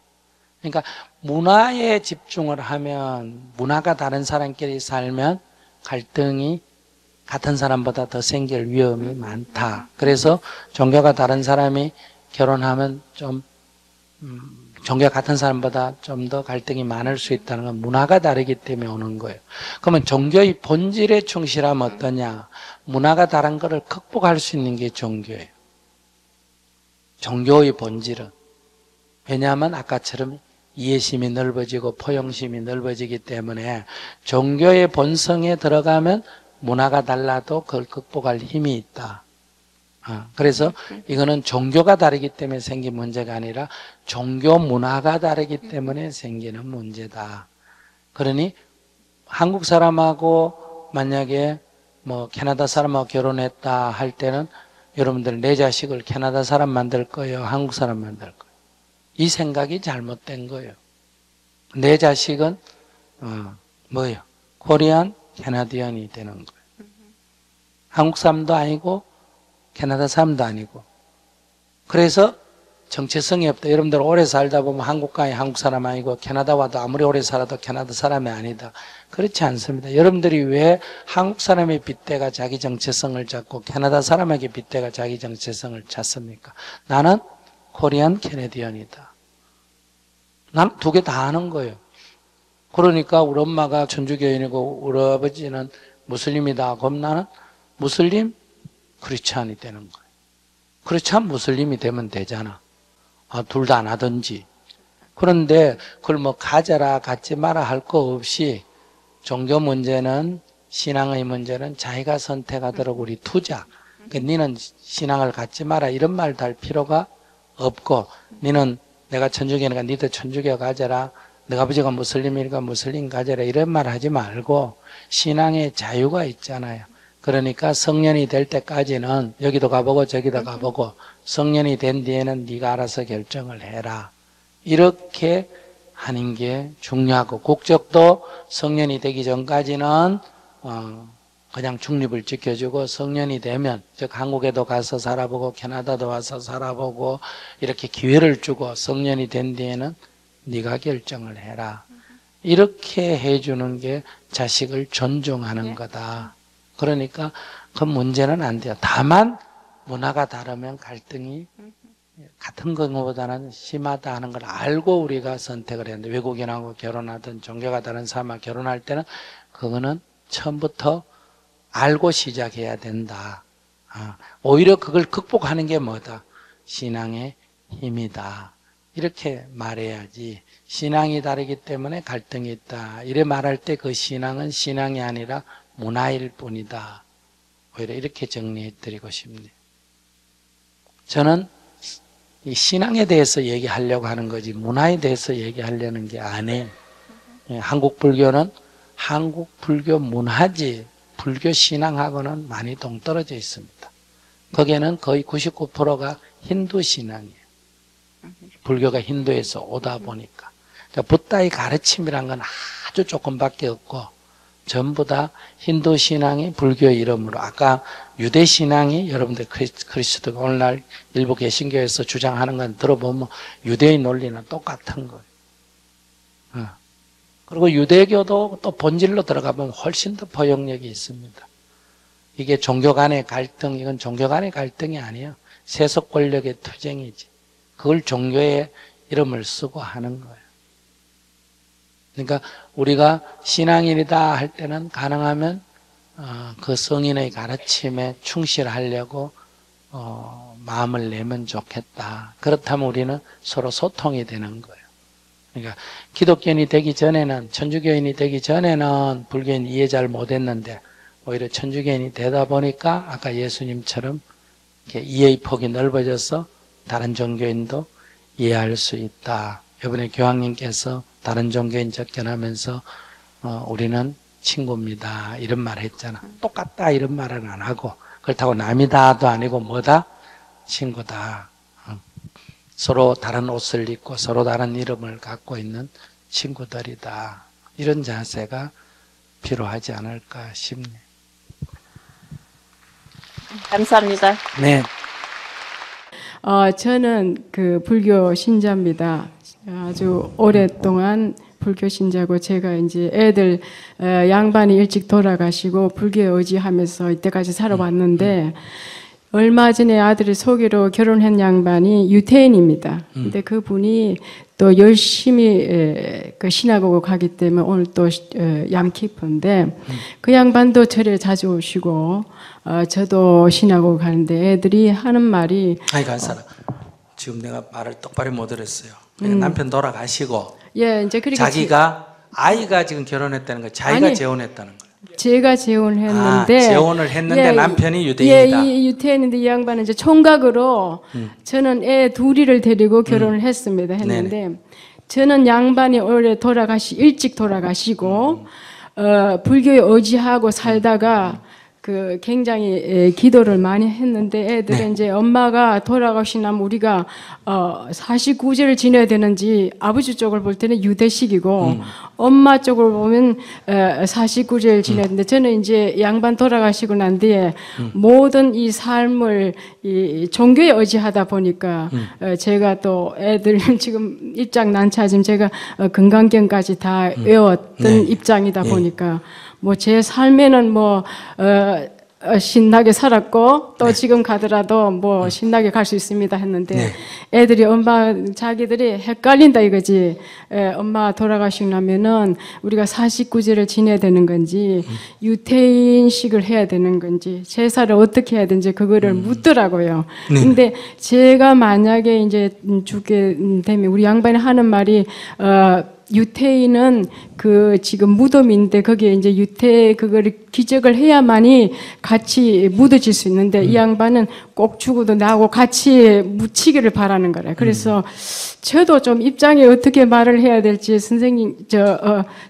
그러니까 문화에 집중을 하면 문화가 다른 사람끼리 살면 갈등이 같은 사람보다 더 생길 위험이 많다. 그래서 종교가 다른 사람이 결혼하면 좀 종교가 같은 사람보다 좀 더 갈등이 많을 수 있다는 건 문화가 다르기 때문에 오는 거예요. 그러면 종교의 본질에 충실하면 어떠냐? 문화가 다른 거를 극복할 수 있는 게 종교예요. 종교의 본질은. 왜냐하면 아까처럼 이해심이 넓어지고 포용심이 넓어지기 때문에 종교의 본성에 들어가면 문화가 달라도 그걸 극복할 힘이 있다. 그래서 이거는 종교가 다르기 때문에 생긴 문제가 아니라 종교 문화가 다르기 때문에 생기는 문제다. 그러니 한국 사람하고 만약에 뭐 캐나다 사람하고 결혼했다 할 때는 여러분들 내 자식을 캐나다 사람 만들 거예요? 한국 사람 만들 거예요? 이 생각이 잘못된 거예요. 내 자식은 뭐예요? 코리안 캐나디언이 되는 거예요. 한국 사람도 아니고 캐나다 사람도 아니고. 그래서 정체성이 없다. 여러분들 오래 살다 보면 한국 가니 한국 사람 아니고 캐나다 와도 아무리 오래 살아도 캐나다 사람이 아니다. 그렇지 않습니다. 여러분들이 왜 한국 사람의 빗대가 자기 정체성을 찾고 캐나다 사람에게 빗대가 자기 정체성을 찾습니까? 나는 코리안 캐네디언이다. 난 두 개 다 하는 거예요. 그러니까 우리 엄마가 천주교인이고 우리 아버지는 무슬림이다. 그럼 나는 무슬림 크리스찬이 되는 거예요. 크리스찬 무슬림이 되면 되잖아. 둘 다 안 하든지. 그런데 그걸 뭐 가져라 갖지 마라 할 거 없이 종교 문제는 신앙의 문제는 자기가 선택하도록 우리 투자. 그러니까 너는 신앙을 갖지 마라 이런 말도 할 필요가 없고 너는 내가 천주교니까 너도 천주교 가져라. 내가 아버지가 무슬림이니까 무슬림 가져라 이런 말 하지 말고 신앙의 자유가 있잖아요. 그러니까 성년이 될 때까지는 여기도 가보고 저기도 가보고 성년이 된 뒤에는 네가 알아서 결정을 해라. 이렇게 하는 게 중요하고 국적도 성년이 되기 전까지는 그냥 중립을 지켜주고 성년이 되면 즉 한국에도 가서 살아보고 캐나다도 와서 살아보고 이렇게 기회를 주고 성년이 된 뒤에는 네가 결정을 해라. 이렇게 해주는 게 자식을 존중하는 거다. 그러니까 그 문제는 안 돼요. 다만 문화가 다르면 갈등이 같은 것보다는 심하다 하는 걸 알고 우리가 선택을 했는데 외국인하고 결혼하든 종교가 다른 사람하고 결혼할 때는 그거는 처음부터 알고 시작해야 된다. 오히려 그걸 극복하는 게 뭐다? 신앙의 힘이다. 이렇게 말해야지. 신앙이 다르기 때문에 갈등이 있다. 이래 말할 때 그 신앙은 신앙이 아니라 문화일 뿐이다. 오히려 이렇게 정리해 드리고 싶네요. 저는 이 신앙에 대해서 얘기하려고 하는 거지 문화에 대해서 얘기하려는 게 아니에요. 한국 불교는 한국 불교 문화지 불교 신앙하고는 많이 동떨어져 있습니다. 거기에는 거의 99%가 힌두 신앙이에요. 불교가 힌두에서 오다 보니까. 부다의 가르침이란 건 아주 조금밖에 없고 전부 다 힌두 신앙이 불교 이름으로 아까 유대 신앙이 여러분들 그리스도가 오늘날 일부 개신교에서 주장하는 건 들어보면 유대의 논리는 똑같은 거예요. 그리고 유대교도 또 본질로 들어가 보면 훨씬 더 포용력이 있습니다. 이게 종교 간의 갈등, 이건 종교 간의 갈등이 아니에요. 세속 권력의 투쟁이지. 그걸 종교의 이름을 쓰고 하는 거예요. 그러니까 우리가 신앙인이다 할 때는 가능하면 그 성인의 가르침에 충실하려고 마음을 내면 좋겠다. 그렇다면 우리는 서로 소통이 되는 거예요. 그러니까 기독교인이 되기 전에는, 천주교인이 되기 전에는 불교인 이해 잘 못했는데 오히려 천주교인이 되다 보니까 아까 예수님처럼 이렇게 이해의 폭이 넓어져서 다른 종교인도 이해할 수 있다. 이번에 교황님께서 다른 종교인 접견하면서 우리는 친구입니다 이런 말 했잖아. 똑같다 이런 말은 안 하고, 그렇다고 남이다도 아니고 뭐다? 친구다. 서로 다른 옷을 입고 서로 다른 이름을 갖고 있는 친구들이다. 이런 자세가 필요하지 않을까 싶네요. 감사합니다. 네. 저는 그 불교 신자입니다. 아주 오랫동안 불교 신자고, 제가 이제 애들 양반이 일찍 돌아가시고 불교에 의지하면서 이때까지 살아왔는데, 얼마 전에 아들을 소개로 결혼한 양반이 유태인입니다. 근데 그분이 또 열심히 그 신학을 가기 때문에 오늘 또 양 깊은데, 그 양반도 절에 자주 오시고 저도 신학을 가는데 애들이 하는 말이, 아니 간사라, 지금 내가 말을 똑바로 못 들었어요. 그러니까 남편 돌아가시고 예, 이제 그렇게 자기가 아이가 지금 결혼했다는 거, 자기가 아니, 재혼했다는 거. 제가 재혼을 했는데, 재혼을 했는데 예, 남편이 유대인이다. 예, 이 유태인인데 이 양반은 이제 총각으로 저는 애 둘이를 데리고 결혼을 했는데 네네. 저는 양반이 올해 일찍 돌아가시고 불교에 의지하고 살다가 그 굉장히 기도를 많이 했는데, 애들은 이제 엄마가 돌아가신 다음 우리가 49제를 지내야 되는지, 아버지 쪽을 볼 때는 유대식이고 엄마 쪽을 보면 49제를 지내야 되는데, 저는 이제 양반 돌아가시고 난 뒤에 모든 이 삶을 이 종교에 의지하다 보니까 제가 또 애들 지금 입장 난차지만 제가 건강경까지 다 외웠던 입장이다 보니까 뭐 제 삶에는 뭐 신나게 살았고 또 지금 가더라도 뭐 신나게 갈 수 있습니다 했는데, 애들이 자기들이 헷갈린다 이거지. 엄마 돌아가시고 나면은 우리가 49제를 지내야 되는 건지 유태인식을 해야 되는 건지 제사를 어떻게 해야 되는지 그거를 묻더라고요. 근데 제가 만약에 이제 죽게 되면 우리 양반이 하는 말이 유태인은 그 지금 무덤인데 거기에 이제 그거를 기적을 해야만이 같이 묻어질 수 있는데, 이 양반은 꼭 죽어도 나하고 같이 묻히기를 바라는 거래. 그래서 저도 좀 입장에 어떻게 말을 해야 될지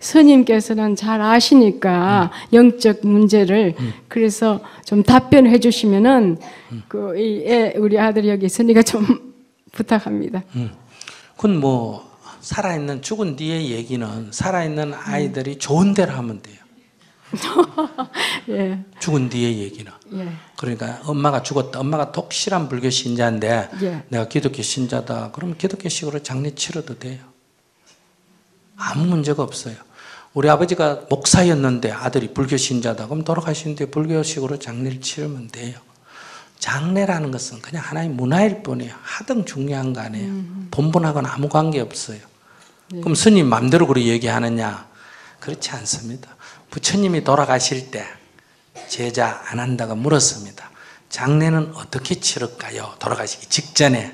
스님께서는 잘 아시니까 영적 문제를, 그래서 좀 답변해 주시면은 우리 아들이 여기 있으니까 좀 부탁합니다. 그건 뭐 살아있는, 죽은 뒤의 얘기는 살아있는 아이들이 좋은 대로 하면 돼요. 예. 죽은 뒤의 얘기는. 예. 그러니까 엄마가 죽었다. 엄마가 독실한 불교 신자인데 내가 기독교 신자다. 그러면 기독교식으로 장례 치러도 돼요. 아무 문제가 없어요. 우리 아버지가 목사였는데 아들이 불교 신자다. 그럼 돌아가시는데 불교식으로 장례를 치르면 돼요. 장례라는 것은 그냥 하나의 문화일 뿐이에요. 하등 중요한 거 아니에요. 본분하고는 아무 관계 없어요. 그럼 스님 마음대로 그렇게 얘기하느냐? 그렇지 않습니다. 부처님이 돌아가실 때 제자 안 한다고 물었습니다. 장례는 어떻게 치를까요? 돌아가시기 직전에.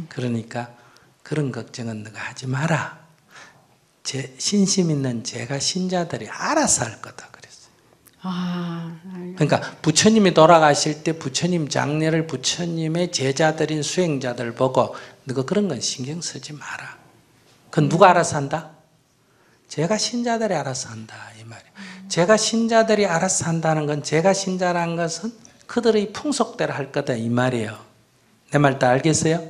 그러니까 그런 걱정은 너가 하지 마라. 신심 있는 제가 신자들이 알아서 할 거다 그랬어요. 그러니까 부처님이 돌아가실 때 부처님 장례를 부처님의 제자들인 수행자들 보고 너가 그런 건 신경 쓰지 마라. 그건 누가 알아서 한다? 제가 신자들이 알아서 한다 이 말이에요. 제가 신자들이 알아서 한다는 건, 제가 신자라는 것은 그들의 풍속대로 할 거다 이 말이에요. 내 말 다 알겠어요?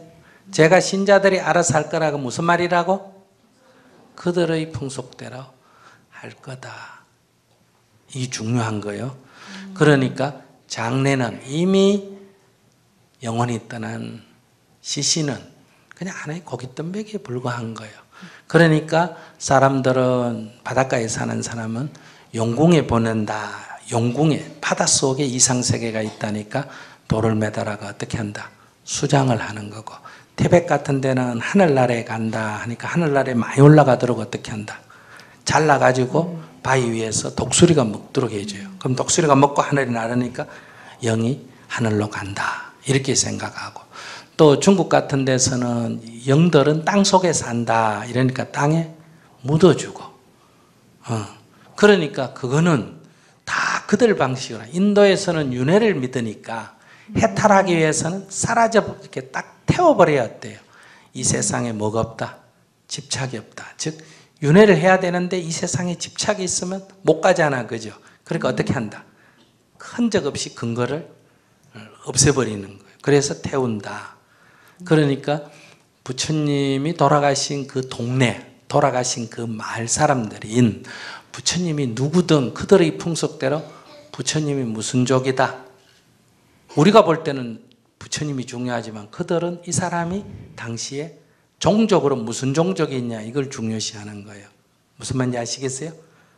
제가 신자들이 알아서 할 거라고 무슨 말이라고? 그들의 풍속대로 할 거다. 이게 중요한 거예요. 그러니까 장례는 이미 영혼이 떠난 시신은 그냥 하나의 고깃돈배기에 불과한 거예요. 그러니까 사람들은 바닷가에 사는 사람은 용궁에 보낸다. 용궁에 바닷속에 이상세계가 있다니까 돌을 매달아가 어떻게 한다? 수장을 하는 거고, 티벳 같은 데는 하늘나라에 간다 하니까 하늘나라에 많이 올라가도록 어떻게 한다? 잘라가지고 바위 위에서 독수리가 먹도록 해줘요. 그럼 독수리가 먹고 하늘이 나르니까 영이 하늘로 간다 이렇게 생각하고, 또 중국 같은 데서는 영들은 땅 속에 산다 이러니까 땅에 묻어주고, 그러니까 그거는 다 그들 방식으로. 인도에서는 윤회를 믿으니까 해탈하기 위해서는 사라져 이렇게 딱 태워버려야 어때요? 이 세상에 뭐가 없다? 집착이 없다. 즉 윤회를 해야 되는데 이 세상에 집착이 있으면 못 가잖아, 그죠? 그러니까 어떻게 한다? 흔적 없이 근거를 없애버리는 거예요. 그래서 태운다. 그러니까 부처님이 돌아가신 그 동네, 돌아가신 그 마을 사람들인 부처님이 누구든 그들의 풍속대로 부처님이 무슨 족이다. 우리가 볼 때는 부처님이 중요하지만 그들은 이 사람이 당시에 종족으로 무슨 종족이 있냐 이걸 중요시하는 거예요. 무슨 말인지 아시겠어요?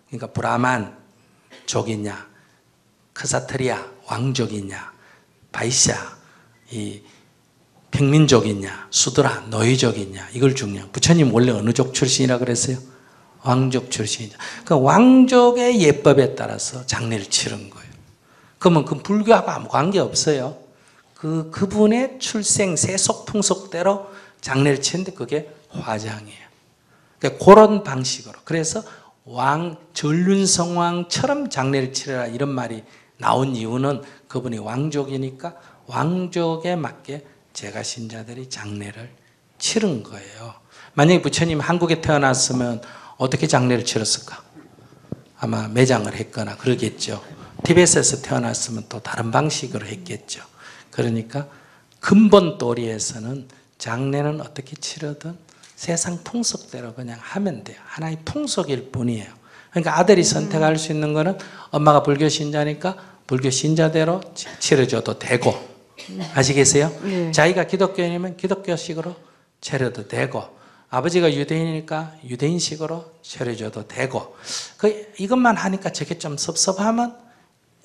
그러니까 브라만 족이냐, 크사트리아 왕족이냐, 바이샤 이 평민족이냐, 수드라 노예족이냐 이걸 중요해요. 부처님 원래 어느 족 출신이라 그랬어요? 왕족 출신이죠. 그 왕족의 예법에 따라서 장례를 치른 거예요. 그러면 그 불교하고 아무 관계 없어요. 그분의 출생 세속 풍속대로 장례를 치는데 그게 화장이에요. 그러니까 그런 방식으로. 그래서 전륜성왕처럼 장례를 치르라 이런 말이 나온 이유는 그분이 왕족이니까 왕족에 맞게 제가 신자들이 장례를 치른 거예요. 만약에 부처님 한국에 태어났으면 어떻게 장례를 치렀을까? 아마 매장을 했거나 그러겠죠. 티베트에서 태어났으면 또 다른 방식으로 했겠죠. 그러니까 근본 도리에서는 장례는 어떻게 치르든 세상 풍속대로 그냥 하면 돼요. 하나의 풍속일 뿐이에요. 그러니까 아들이 선택할 수 있는 거는 엄마가 불교 신자니까 불교 신자대로 치러줘도 되고, 아시겠어요? 네. 자기가 기독교인이면 기독교식으로 차려도 되고, 아버지가 유대인이니까 유대인식으로 차려줘도 되고, 이것만 하니까 저게 좀 섭섭하면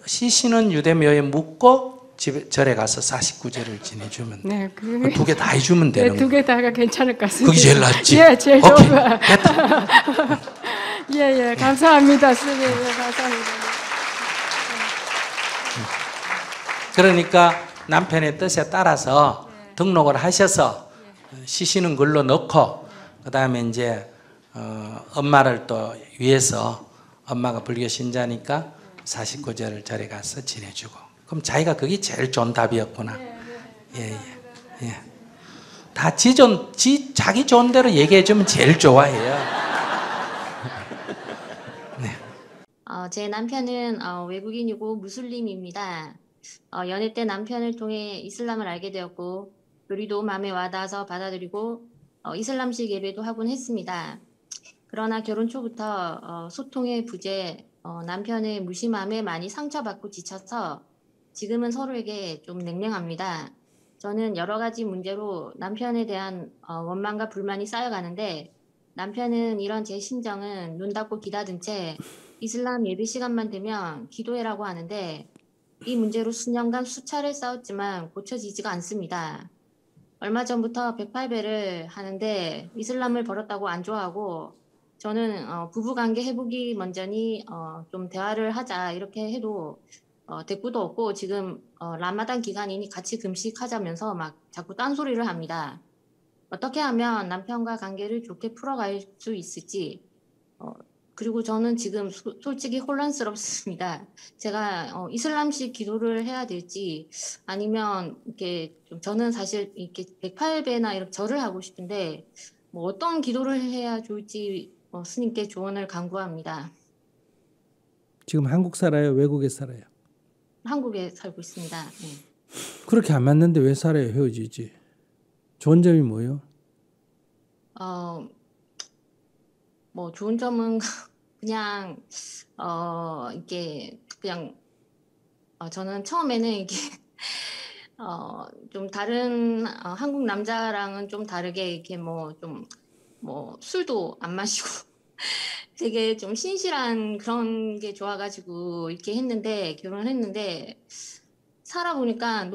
시신은 유대묘에 묻고 집에 절에 가서 49제를 지내주면 돼. 네, 두 개 다 해주면 되는 네, 두 개 다가 괜찮을 것 같습니다. 그게 제일 낫지? 예, 제일 오케이. 좋은 거. 예, 예, 감사합니다, 스님. 예, 감사합니다. 그러니까 남편의 뜻에 따라서 등록을 하셔서 시신은 글로 넣고, 그 다음에 이제 엄마를 또 위해서, 엄마가 불교 신자니까 49제를 절에 가서 지내주고. 그럼 자기가 그게 제일 좋은 답이었구나. 예. 다 자기 좋은 대로 얘기해주면 제일 좋아해요. 네. 제 남편은 외국인이고 무슬림입니다. 연애 때 남편을 통해 이슬람을 알게 되었고, 요리도 마음에 와닿아서 받아들이고 이슬람식 예배도 하곤 했습니다. 그러나 결혼 초부터 소통의 부재, 남편의 무심함에 많이 상처받고 지쳐서 지금은 서로에게 좀 냉랭합니다. 저는 여러 가지 문제로 남편에 대한 원망과 불만이 쌓여가는데, 남편은 이런 제 심정은 눈 닫고 기다든 채 이슬람 예배 시간만 되면 기도해라고 하는데, 이 문제로 수년간 수차례 싸웠지만 고쳐지지가 않습니다. 얼마 전부터 108배를 하는데 이슬람을 버렸다고 안 좋아하고, 저는 부부관계 회복이 먼저니 좀 대화를 하자 이렇게 해도 대꾸도 없고, 지금 라마단 기간이니 같이 금식하자면서 막 자꾸 딴소리를 합니다. 어떻게 하면 남편과 관계를 좋게 풀어갈 수 있을지, 그리고 저는 지금 솔직히 혼란스럽습니다. 제가 이슬람식 기도를 해야 될지, 아니면 이렇게 저는 사실 이렇게 108배나 이렇게 절을 하고 싶은데 뭐 어떤 기도를 해야 좋을지 스님께 조언을 간구합니다. 지금 한국 살아요? 외국에 살아요? 한국에 살고 있습니다. 네. 그렇게 안 맞는데 왜 살아요? 헤어지지. 좋은 점이 뭐예요? 뭐 좋은 점은 그냥 이게 그냥 저는 처음에는 이게 좀 다른 한국 남자랑은 좀 다르게 이렇게 술도 안 마시고 되게 좀 신실한 그런 게 좋아가지고 이렇게 결혼을 했는데 살아보니까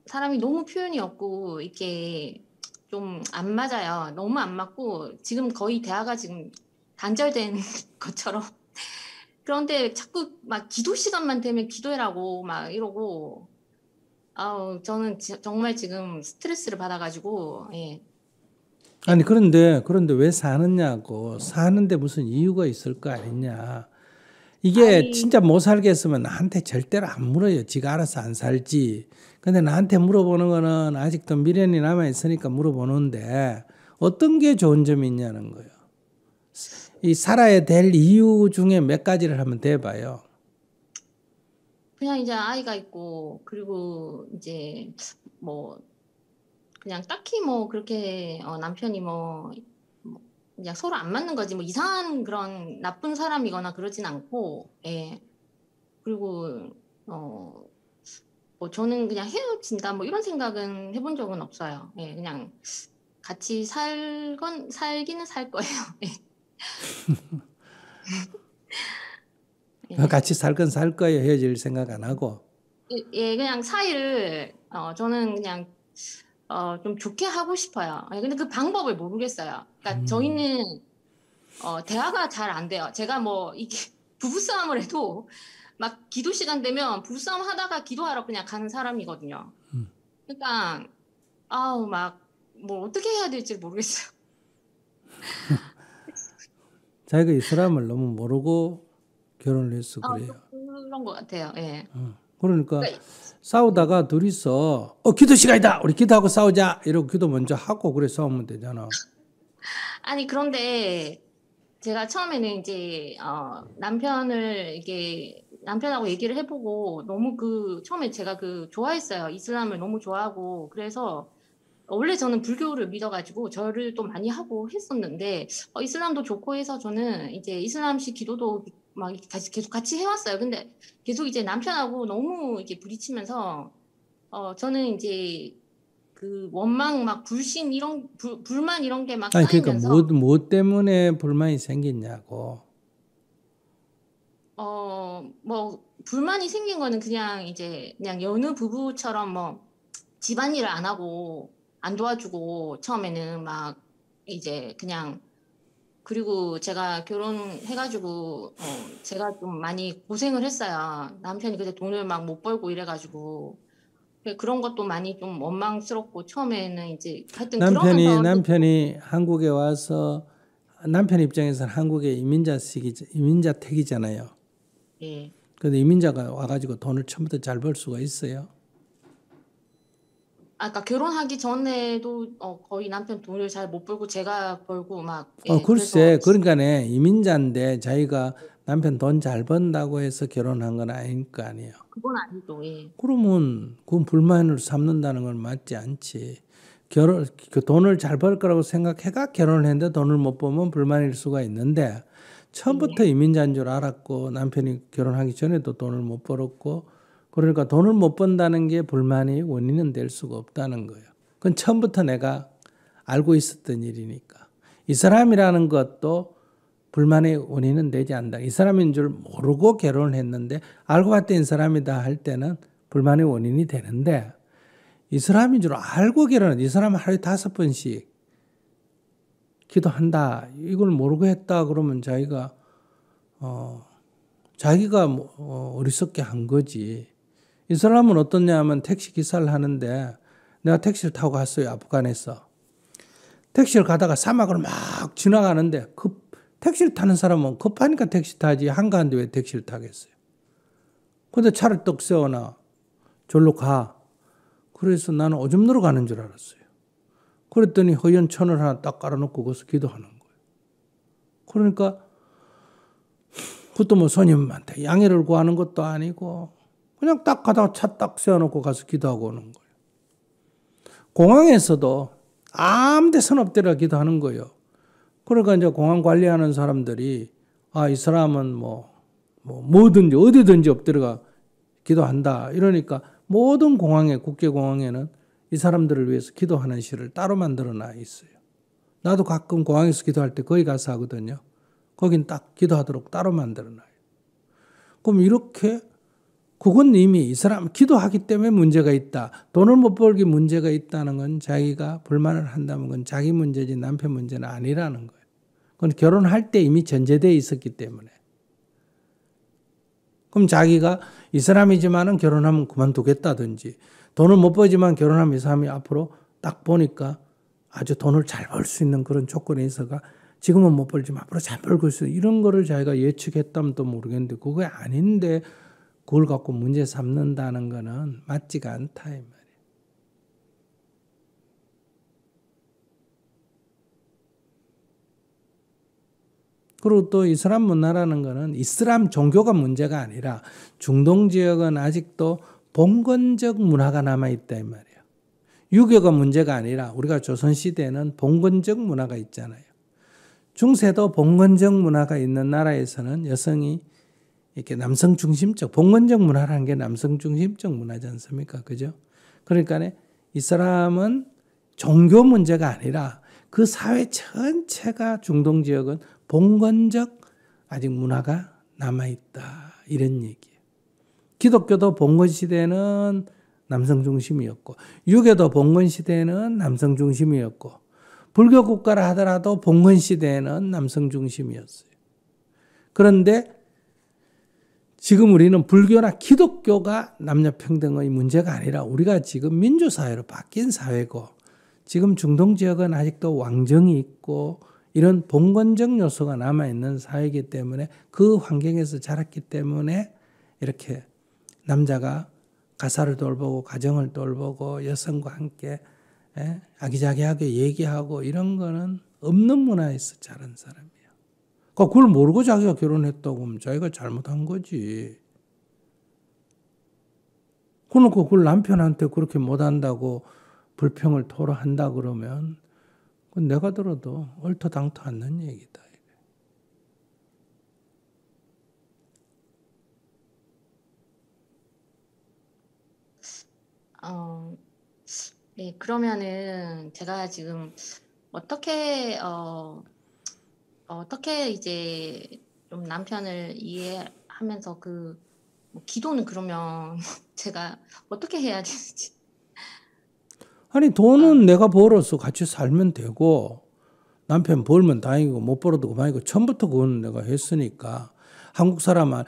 사람이 너무 표현이 없고 이렇게 좀 안 맞아요. 너무 안 맞고 지금 거의 대화가 지금 단절된 것처럼. 그런데 자꾸 막 기도 시간만 되면 기도해라고 막 이러고, 저는 정말 지금 스트레스를 받아가지고, 예. 아니 그런데 왜 사느냐고. 사는데 무슨 이유가 있을 거 아니냐. 이게 진짜 못 살겠으면 나한테 절대로 안 물어요. 지가 알아서 안 살지. 근데 나한테 물어보는 거는 아직도 미련이 남아 있으니까 물어보는데 어떤 게 좋은 점이 있냐는 거예요. 이 살아야 될 이유 중에 몇 가지를 한번 대봐요. 그냥 이제 아이가 있고, 그리고 이제 그냥 딱히 그렇게 남편이 그냥 서로 안 맞는 거지. 이상한 그런 나쁜 사람이거나 그러진 않고, 예. 그리고, 저는 그냥 헤어진다, 이런 생각은 해본 적은 없어요. 예, 그냥 같이 살기는 살 거예요. 예. 같이 살 건 살 거예요. 헤어질 생각 안 하고. 예, 그냥 사이를, 저는 그냥, 좀 좋게 하고 싶어요. 근데 그 방법을 모르겠어요. 그러니까 저희는, 대화가 잘 안 돼요. 제가 이게 부부싸움을 해도 막 기도 시간 되면 부부싸움 하다가 기도하러 그냥 가는 사람이거든요. 그러니까, 어떻게 해야 될지 모르겠어요. 자기가 이 사람을 너무 모르고 결혼을 해서 그래요. 그런 것 같아요. 예. 그러니까 싸우다가 둘이서 기도 시간이다. 우리 기도하고 싸우자. 이러고 기도 먼저 하고 그래 싸우면 되잖아. 아니 그런데 제가 처음에는 이제 남편하고 얘기를 해보고 너무 처음에 제가 좋아했어요. 이슬람을 너무 좋아하고 그래서 원래 저는 불교를 믿어가지고 절을 또 많이 하고 했었는데 이슬람도 좋고 해서 저는 이제 이슬람식 기도도 막 계속 같이 해왔어요. 근데 계속 이제 남편하고 너무 이렇게 부딪히면서 저는 이제 원망 불신 불만 이런 게 막 쌓이면서 그러니까 뭐 때문에 불만이 생겼냐고. 불만이 생긴 거는 그냥 여느 부부처럼 집안일을 안 하고 안 도와주고 처음에는 막 이제 그냥 그리고 제가 결혼해가지고 제가 좀 많이 고생을 했어요. 남편이 그때 돈을 막 못 벌고 이래가지고 그런 것도 많이 좀 원망스럽고 처음에는 이제 하여튼 남편이 한국에 와서 남편 입장에서는 한국의 이민자택이잖아요. 예. 그런데 이민자가 와가지고 돈을 처음부터 잘 벌 수가 있어요. 아까 결혼하기 전에도 거의 남편 돈을 잘 못 벌고 제가 벌고 막. 글쎄, 그러니까네 이민자인데 자기가 남편 돈 잘 번다고 해서 결혼한 건 아닐 거 아니에요. 그건 아니죠. 예. 그러면 그건 불만으로 삼는다는 건 맞지 않지. 그 돈을 잘 벌 거라고 생각해가 결혼을 했는데 돈을 못 벌면 불만일 수가 있는데 처음부터 이민자인 줄 알았고 남편이 결혼하기 전에도 돈을 못 벌었고 그러니까 돈을 못 번다는 게 불만의 원인은 될 수가 없다는 거예요. 그건 처음부터 내가 알고 있었던 일이니까. 이 사람이라는 것도 불만의 원인은 되지 않는다. 이 사람인 줄 모르고 결혼을 했는데 알고 봤더니 이 사람이다 할 때는 불만의 원인이 되는데 이 사람인 줄 알고 결혼한 이 사람은 하루에 5번씩 기도한다. 이걸 모르고 했다 그러면 자기가 어리석게 한 거지. 이 사람은 어떻냐 하면 택시 기사를 하는데 내가 택시를 타고 갔어요. 아프간에서. 택시를 가다가 사막을 막 지나가는데 택시를 타는 사람은 급하니까 택시 타지 한가한데 왜 택시를 타겠어요. 근데 차를 떡 세워놔. 절로 가. 그래서 나는 오줌 누러 가는 줄 알았어요. 그랬더니 허연 천을 하나 딱 깔아놓고 거기서 기도하는 거예요. 그러니까 그것도 뭐 손님한테 양해를 구하는 것도 아니고 그냥 딱 가다가 차 딱 세워놓고 가서 기도하고 오는 거예요. 공항에서도 아무 데서나 없대라 기도하는 거예요. 그러니까 이제 공항 관리하는 사람들이 이 사람은 뭐든지 어디든지 엎드려가 기도한다. 이러니까 모든 공항에, 국제공항에는 이 사람들을 위해서 기도하는 실을 따로 만들어 놔 있어요. 나도 가끔 공항에서 기도할 때 거기 가서 하거든요. 거긴 딱 기도하도록 따로 만들어 놔요. 그럼 이렇게 그건 이미 이 사람 기도하기 때문에 문제가 있다. 돈을 못 벌기 문제가 있다는 건 자기가 불만을 한다면 그건 자기 문제지 남편 문제는 아니라는 거예요. 그건 결혼할 때 이미 전제되어 있었기 때문에. 그럼 자기가 이 사람이지만은 결혼하면 그만두겠다든지 돈을 못 벌지만 결혼하면 이 사람이 앞으로 딱 보니까 아주 돈을 잘 벌 수 있는 그런 조건에 있어가 지금은 못 벌지만 앞으로 잘 벌고 있어. 이런 거를 자기가 예측했다면 또 모르겠는데 그게 아닌데 그걸 갖고 문제 삼는다는 거는 맞지가 않다 이 말이에요. 그리고 또 이슬람 문화라는 거는 이슬람 종교가 문제가 아니라 중동 지역은 아직도 봉건적 문화가 남아있다 이 말이에요. 유교가 문제가 아니라 우리가 조선시대에는 봉건적 문화가 있잖아요. 중세도 봉건적 문화가 있는 나라에서는 여성이 이렇게 남성 중심적, 봉건적 문화라는 게 남성 중심적 문화지 않습니까? 그죠? 그러니까 이 사람은 종교 문제가 아니라 그 사회 전체가 중동 지역은 봉건적 아직 문화가 남아있다. 이런 얘기예요. 기독교도 봉건 시대는 남성 중심이었고 유교도 봉건 시대는 남성 중심이었고 불교 국가라 하더라도 봉건 시대에는 남성 중심이었어요. 그런데 지금 우리는 불교나 기독교가 남녀평등의 문제가 아니라 우리가 지금 민주사회로 바뀐 사회고 지금 중동 지역은 아직도 왕정이 있고 이런 봉건적 요소가 남아있는 사회이기 때문에 그 환경에서 자랐기 때문에 이렇게 남자가 가사를 돌보고 가정을 돌보고 여성과 함께 아기자기하게 얘기하고 이런 거는 없는 문화에서 자란 사람이에요. 그걸 모르고 자기가 결혼했다고 하면 자기가 잘못한 거지. 그러니까 그걸 남편한테 그렇게 못한다고 불평을 토로한다 그러면 그건 내가 들어도 얼토당토 않는 얘기다. 네, 그러면은 제가 지금 어떻게 어떻게 이제 좀 남편을 이해하면서 뭐 기도는 그러면 제가 어떻게 해야 되는지. 아니 돈은 내가 벌어서 같이 살면 되고 남편 벌면 다행이고 못 벌어도 그만이고 처음부터 그건 내가 했으니까 한국 사람은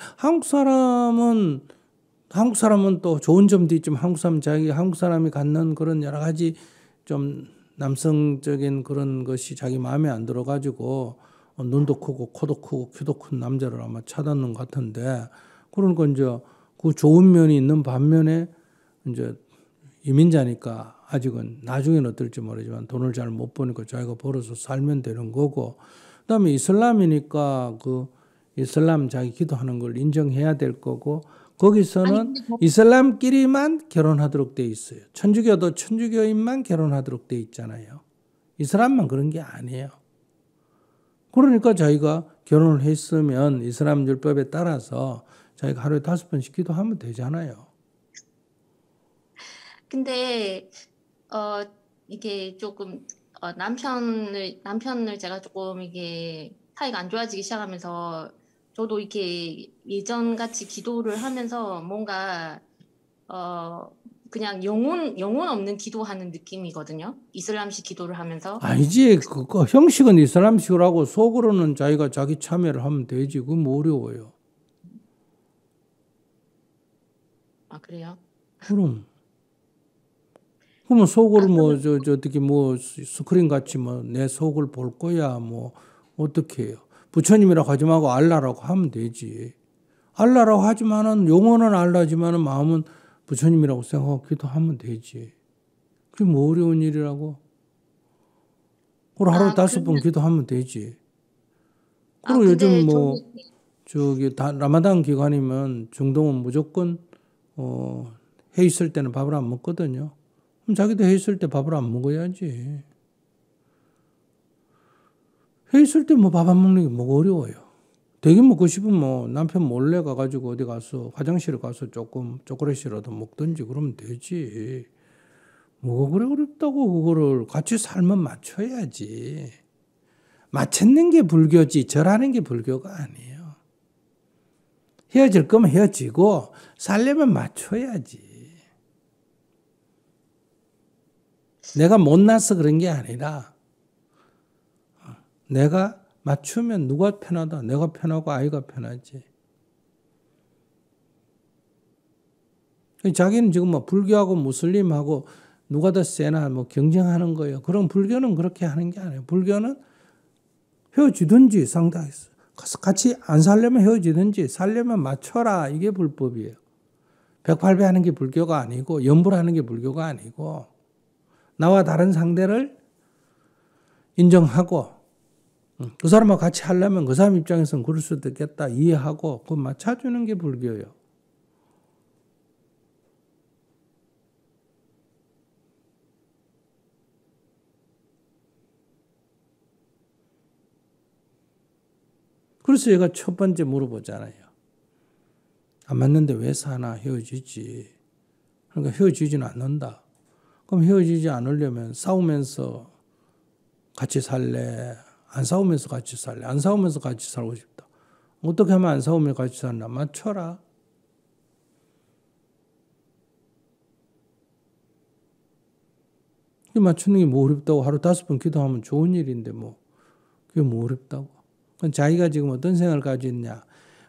또 좋은 점도 있지만 한국 사람이 갖는 그런 여러 가지 좀 남성적인 그런 것이 자기 마음에 안 들어가지고 눈도 크고 코도 크고 키도 큰 남자를 아마 찾았는 것 같은데 그러니까 이제 그 좋은 면이 있는 반면에 이제 이민자니까 아직은 나중에는 어떨지 모르지만 돈을 잘 못 버니까 자기가 벌어서 살면 되는 거고 그다음에 이슬람이니까 그 이슬람 자기 기도하는 걸 인정해야 될 거고 거기서는 이슬람끼리만 결혼하도록 돼 있어요. 천주교도 천주교인만 결혼하도록 돼 있잖아요. 이슬람만 그런 게 아니에요. 그러니까 자기가 결혼을 했으면 이슬람 율법에 따라서 자기가 하루에 5번씩 기도하면 되잖아요. 근데 이게 조금 남편을 제가 조금 이게 사이가 안 좋아지기 시작하면서 저도 이렇게 예전 같이 기도를 하면서 뭔가 그냥 영혼 없는 기도하는 느낌이거든요. 이슬람식 기도를 하면서. 아니지. 그거 형식은 이슬람식으로 하고 속으로는 자기가 자기 참여를 하면 되지. 그건 뭐 어려워요. 아, 그래요? 그럼. 그러면 속을 어떻게 스크린 같이 내 속을 볼 거야. 어떻게 해요. 부처님이라고 하지 말고 알라라고 하면 되지. 알라라고 하지만은 용어는 알라지만은 마음은 부처님이라고 생각하고 기도하면 되지. 그게 뭐 어려운 일이라고. 그리고 하루에 5번 기도하면 되지. 그리고 요즘 라마단 기간이면 중동은 무조건 해 있을 때는 밥을 안 먹거든요. 그럼 자기도 해 있을 때 밥을 안 먹어야지. 해 있을 때 밥 안 먹는 게 뭐가 어려워요. 되게 먹고 싶으면 뭐 남편 몰래 가가지고 어디 가서 화장실에 가서 조금 초콜릿이라도 먹든지 그러면 되지. 뭐가 그래 어렵다고 그거를 같이 살면 맞춰야지. 맞추는 게 불교지 절하는 게 불교가 아니에요. 헤어질 거면 헤어지고 살려면 맞춰야지. 내가 못나서 그런 게 아니라 내가 맞추면 누가 편하다. 내가 편하고 아이가 편하지. 자기는 지금 뭐 불교하고 무슬림하고 누가 더 세나 뭐 경쟁하는 거예요. 그럼 불교는 그렇게 하는 게 아니에요. 불교는 헤어지든지 상당히 같이 안 살려면 헤어지든지 살려면 맞춰라. 이게 불법이에요. 백팔배하는 게 불교가 아니고 염불하는 게 불교가 아니고 나와 다른 상대를 인정하고 그 사람하고 같이 하려면 그 사람 입장에서는 그럴 수도 있겠다 이해하고 그거 맞춰주는 게 불교예요. 그래서 얘가 첫 번째 물어보잖아요. 안 맞는데 왜 사나 헤어지지. 그러니까 헤어지지는 않는다. 그럼 헤어지지 않으려면 싸우면서 같이 살래? 안 싸우면서 같이 살래? 안 싸우면서 같이 살고 싶다. 어떻게 하면 안 싸우면서 같이 살나? 맞춰라. 맞추는 게 뭐 어렵다고 하루 5번 기도하면 좋은 일인데 뭐 그게 뭐 어렵다고. 그건 자기가 지금 어떤 생각을 가지고 있냐.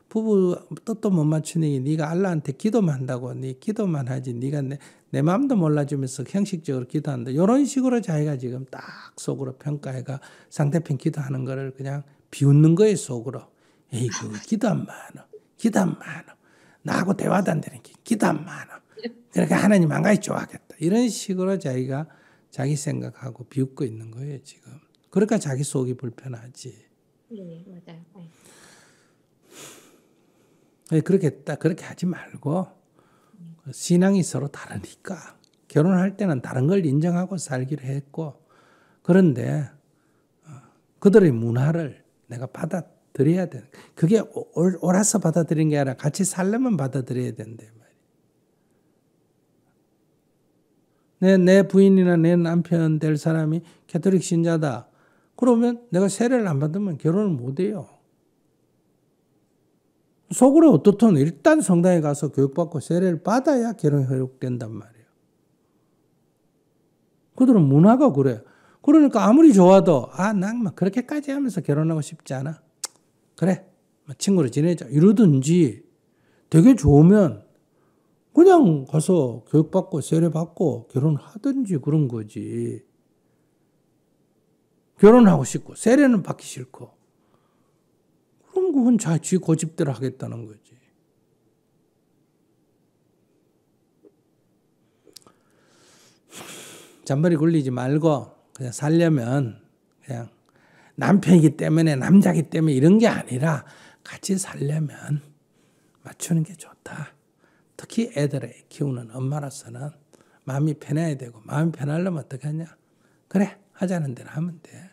부부 뜻도 못 맞추는 게 네가 알라한테 기도만 한다고. 네 기도만 하지. 네가 내 마음도 몰라주면서 형식적으로 기도한다. 이런 식으로 자기가 지금 딱 속으로 평가해가 상대편 기도하는 거를 그냥 비웃는 거예요. 속으로. 에이 그 기도 안 많아. 기도 안 많아. 나하고 대화도 안 되는 게 기도 안 많아. 그러니까 하나님 안 가지 좋아하겠다. 이런 식으로 자기가 자기 생각하고 비웃고 있는 거예요. 지금. 그러니까 자기 속이 불편하지. 네, 맞아요. 그렇게 하지 말고 신앙이 서로 다르니까 결혼할 때는 다른 걸 인정하고 살기로 했고 그런데 그들의 문화를 내가 받아들여야 돼. 그게 옳아서 받아들이는 게 아니라 같이 살려면 받아들여야 된대 말이야. 내 부인이나 내 남편 될 사람이 캐톨릭 신자다. 그러면 내가 세례를 안 받으면 결혼을 못 해요. 속으로 어떻든 일단 성당에 가서 교육받고 세례를 받아야 결혼이 허용된단 말이에요. 그들은 문화가 그래. 그러니까 아무리 좋아도 난 막 그렇게까지 하면서 결혼하고 싶지 않아. 그래, 친구로 지내자 이러든지 되게 좋으면 그냥 가서 교육받고 세례받고 결혼하든지 그런 거지. 결혼하고 싶고 세례는 받기 싫고 그럼 그건 지 고집대로 하겠다는 거지. 잔머리 굴리지 말고 그냥 살려면 그냥 남편이기 때문에 남자이기 때문에 이런 게 아니라 같이 살려면 맞추는 게 좋다. 특히 애들을 키우는 엄마로서는 마음이 편해야 되고 마음이 편하려면 어떻게 하냐. 그래 하자는 대로 하면 돼.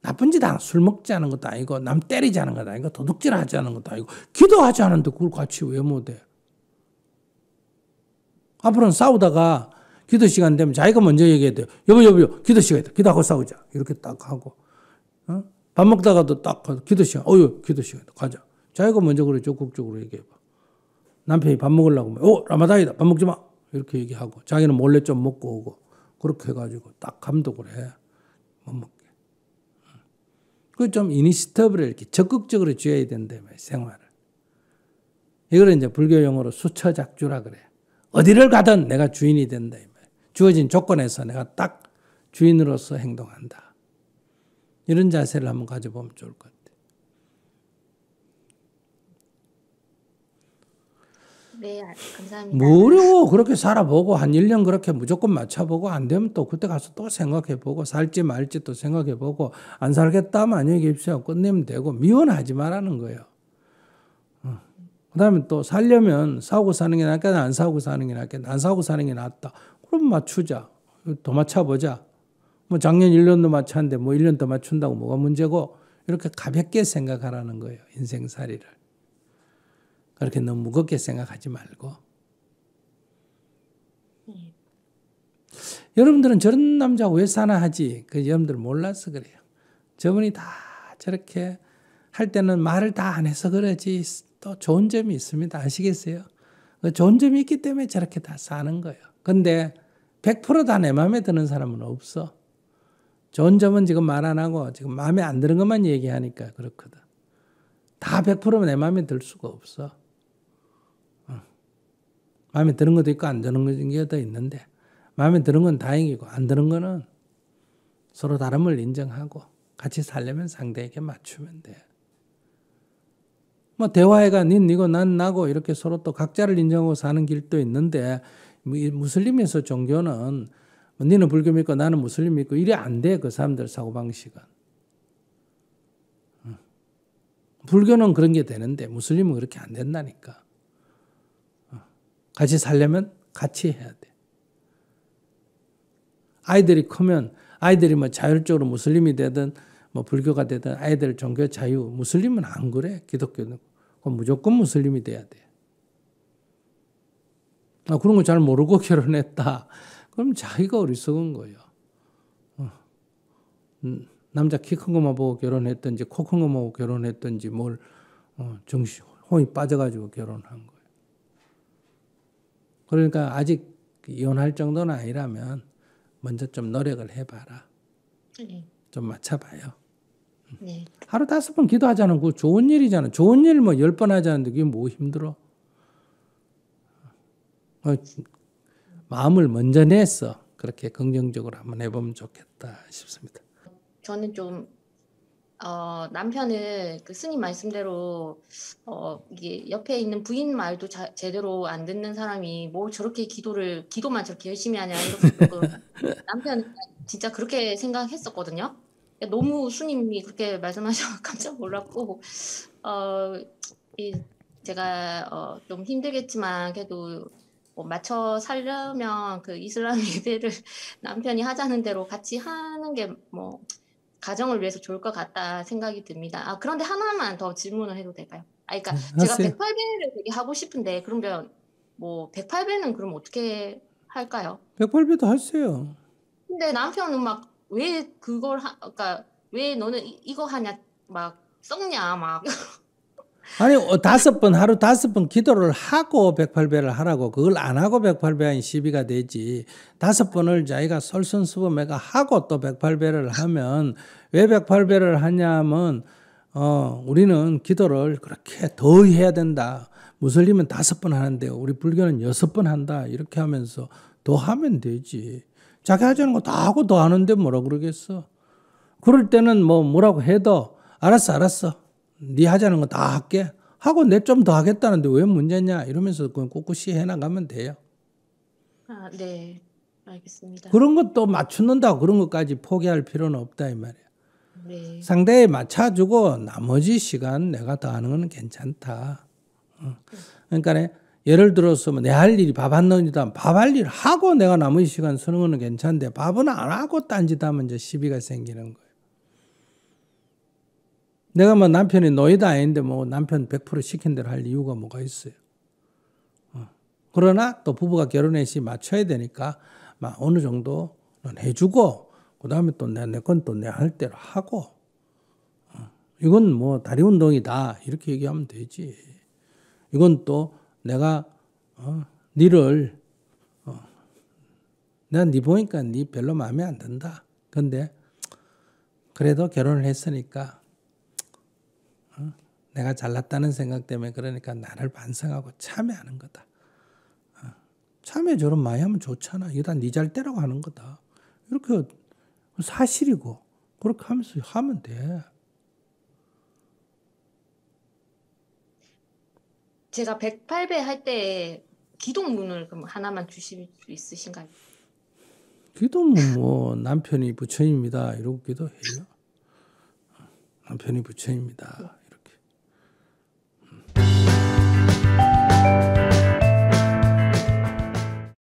나쁜 짓 안 술 먹지 않은 것도 아니고 남 때리지 않은 것도 아니고 도둑질 하지 않은 것도 아니고 기도하지 않은데 그걸 같이 왜 못해. 앞으로는 싸우다가 기도 시간 되면 자기가 먼저 얘기해야 돼요. 여보 기도 시간이다. 기도하고 싸우자. 이렇게 딱 하고 밥 먹다가도 딱 기도 시간. 기도 시간이다. 가자. 자기가 먼저 그래 적극적으로 얘기해봐. 남편이 밥 먹으려고 하면 라마단이다. 밥 먹지 마. 이렇게 얘기하고 자기는 몰래 좀 먹고 오고 그렇게 해가지고 딱 감독을 해. 못 먹게. 그 좀 이니시터브를 이렇게 적극적으로 쥐어야 된다 생활을. 이걸 이제 불교 용어로 수처작주라 그래. 어디를 가든 내가 주인이 된다. 주어진 조건에서 내가 딱 주인으로서 행동한다. 이런 자세를 한번 가져보면 좋을 것 같아요. 네, 감사합니다. 뭐 어려워. 그렇게 살아보고 한 1년 그렇게 무조건 맞춰보고 안 되면 또 그때 가서 또 생각해보고 살지 말지 또 생각해보고 안 살겠다 하면 안녕히 계십시오. 끝내면 되고 미워하지 말라는 거예요. 그 다음에 또 살려면 싸우고 사는 게 낫겠다. 안 싸우고 사는 게 낫겠다. 안 싸우고 사는 게 낫다. 그럼 맞추자. 더 맞춰보자. 뭐 작년 1년도 맞췄는데 뭐 1년 더 맞춘다고 뭐가 문제고 이렇게 가볍게 생각하라는 거예요. 인생살이를. 그렇게 너무 무겁게 생각하지 말고. 여러분들은 저런 남자 왜 사나 하지. 그 여러분들 몰라서 그래요. 저분이 다 저렇게 할 때는 말을 다 안 해서 그러지 또 좋은 점이 있습니다. 아시겠어요? 좋은 점이 있기 때문에 저렇게 다 사는 거예요. 근데 100% 다 내 마음에 드는 사람은 없어. 좋은 점은 지금 말 안 하고 지금 마음에 안 드는 것만 얘기하니까 그렇거든. 다 100% 내 마음에 들 수가 없어. 마음에 드는 것도 있고 안 드는 것도 있는데 마음에 드는 건 다행이고 안 드는 거는 서로 다름을 인정하고 같이 살려면 상대에게 맞추면 돼. 뭐 대화해가 닌 니고 난 나고 이렇게 서로 또 각자를 인정하고 사는 길도 있는데 무슬림에서 종교는 니는 불교 믿고 나는 무슬림 믿고 이래 안 돼. 그 사람들 사고방식은. 불교는 그런 게 되는데 무슬림은 그렇게 안 된다니까. 같이 살려면 같이 해야 돼. 아이들이 크면 아이들이 뭐 자율적으로 무슬림이 되든 뭐 불교가 되든 아이들 종교 자유. 무슬림은 안 그래. 기독교는. 그럼 무조건 무슬림이 돼야 돼. 그런 거 잘 모르고 결혼했다. 그럼 자기가 어리석은 거예요. 남자 키 큰 것만 보고 결혼했든지 코 큰 것만 보고 결혼했든지 뭘 정신 혼이 빠져가지고 결혼한 거예요. 그러니까 아직 이혼할 정도는 아니라면 먼저 좀 노력을 해봐라. 네. 좀 맞춰봐요. 네. 하루 5번 기도하자는 거 좋은 일이잖아. 좋은 일 뭐 10번 하자는데 그게 뭐 힘들어. 마음을 먼저 내서 그렇게 긍정적으로 한번 해보면 좋겠다 싶습니다. 저는 좀 남편을 그 스님 말씀대로 이게 옆에 있는 부인 말도 제대로 안 듣는 사람이 뭐 저렇게 기도만 저렇게 열심히 하냐 이렇게 조금 남편은 진짜 그렇게 생각했었거든요. 너무 스님이 그렇게 말씀하셔서 깜짝 놀랐고 제가 좀 힘들겠지만 그래도 뭐 맞춰 살려면 그 이슬람 예배를 남편이 하자는 대로 같이 하는 게 뭐 가정을 위해서 좋을 것 같다 생각이 듭니다. 그런데 하나만 더 질문을 해도 될까요? 그러니까 제가 108배를 되게 하고 싶은데 그러면 뭐 108배는 그럼 어떻게 할까요? 108배도 하세요. 근데 남편은 막 왜 그걸 그러니까 왜 너는 이거 하냐 막 썩냐 막 아니 5번 하루 5번 기도를 하고 108배를 하라고. 그걸 안 하고 108배 아니 시비가 되지. 5번을 자기가 솔선수범해가 하고 또 108배를 하면 왜 108배를 하냐면 우리는 기도를 그렇게 더 해야 된다. 무슬림은 5번 하는데요. 우리 불교는 6번 한다. 이렇게 하면서 더 하면 되지. 자기 하자는 거 다 하고 더 하는데 뭐라 그러겠어. 그럴 때는 뭐라고 해도 알았어. 네 하자는 거 다 할게. 하고 내 좀 더 하겠다는데 왜 문제냐. 이러면서 그냥 꿋꿋이 해나가면 돼요. 네. 알겠습니다. 그런 것도 맞추는다고 그런 것까지 포기할 필요는 없다 이 말이야. 네. 상대에 맞춰주고 나머지 시간 내가 더 하는 건 괜찮다. 그러니까 예를 들어서 내 할 일이 밥 한 놈이다. 밥 할 일 하고 내가 나머지 시간 쓰는 거는 괜찮은데 밥은 안 하고 딴짓하면 이제 시비가 생기는 거예요. 내가 뭐 남편이 노예도 아닌데 뭐 남편 100% 시킨 대로 할 이유가 뭐가 있어요. 그러나 또 부부가 결혼했으니 맞춰야 되니까 막 어느 정도는 해주고 그 다음에 또 내 건 또 내 할 대로 하고 이건 뭐 다리 운동이다 이렇게 얘기하면 되지. 이건 또 내가 니를 내가 니 보니까 니 별로 마음에 안 든다. 근데 그래도 결혼을 했으니까 내가 잘났다는 생각 때문에 그러니까 나를 반성하고 참여하는 거다. 참여 저런 많이 하면 좋잖아. 이거 다 네 잘되라고 하는 거다. 이렇게 사실이고 그렇게 하면서 하면 돼. 제가 108배 할 때 기도문을 그럼 하나만 주실 수 있으신가요? 기도문 뭐 남편이 부처입니다. 이러고 기도해요. 남편이 부처입니다.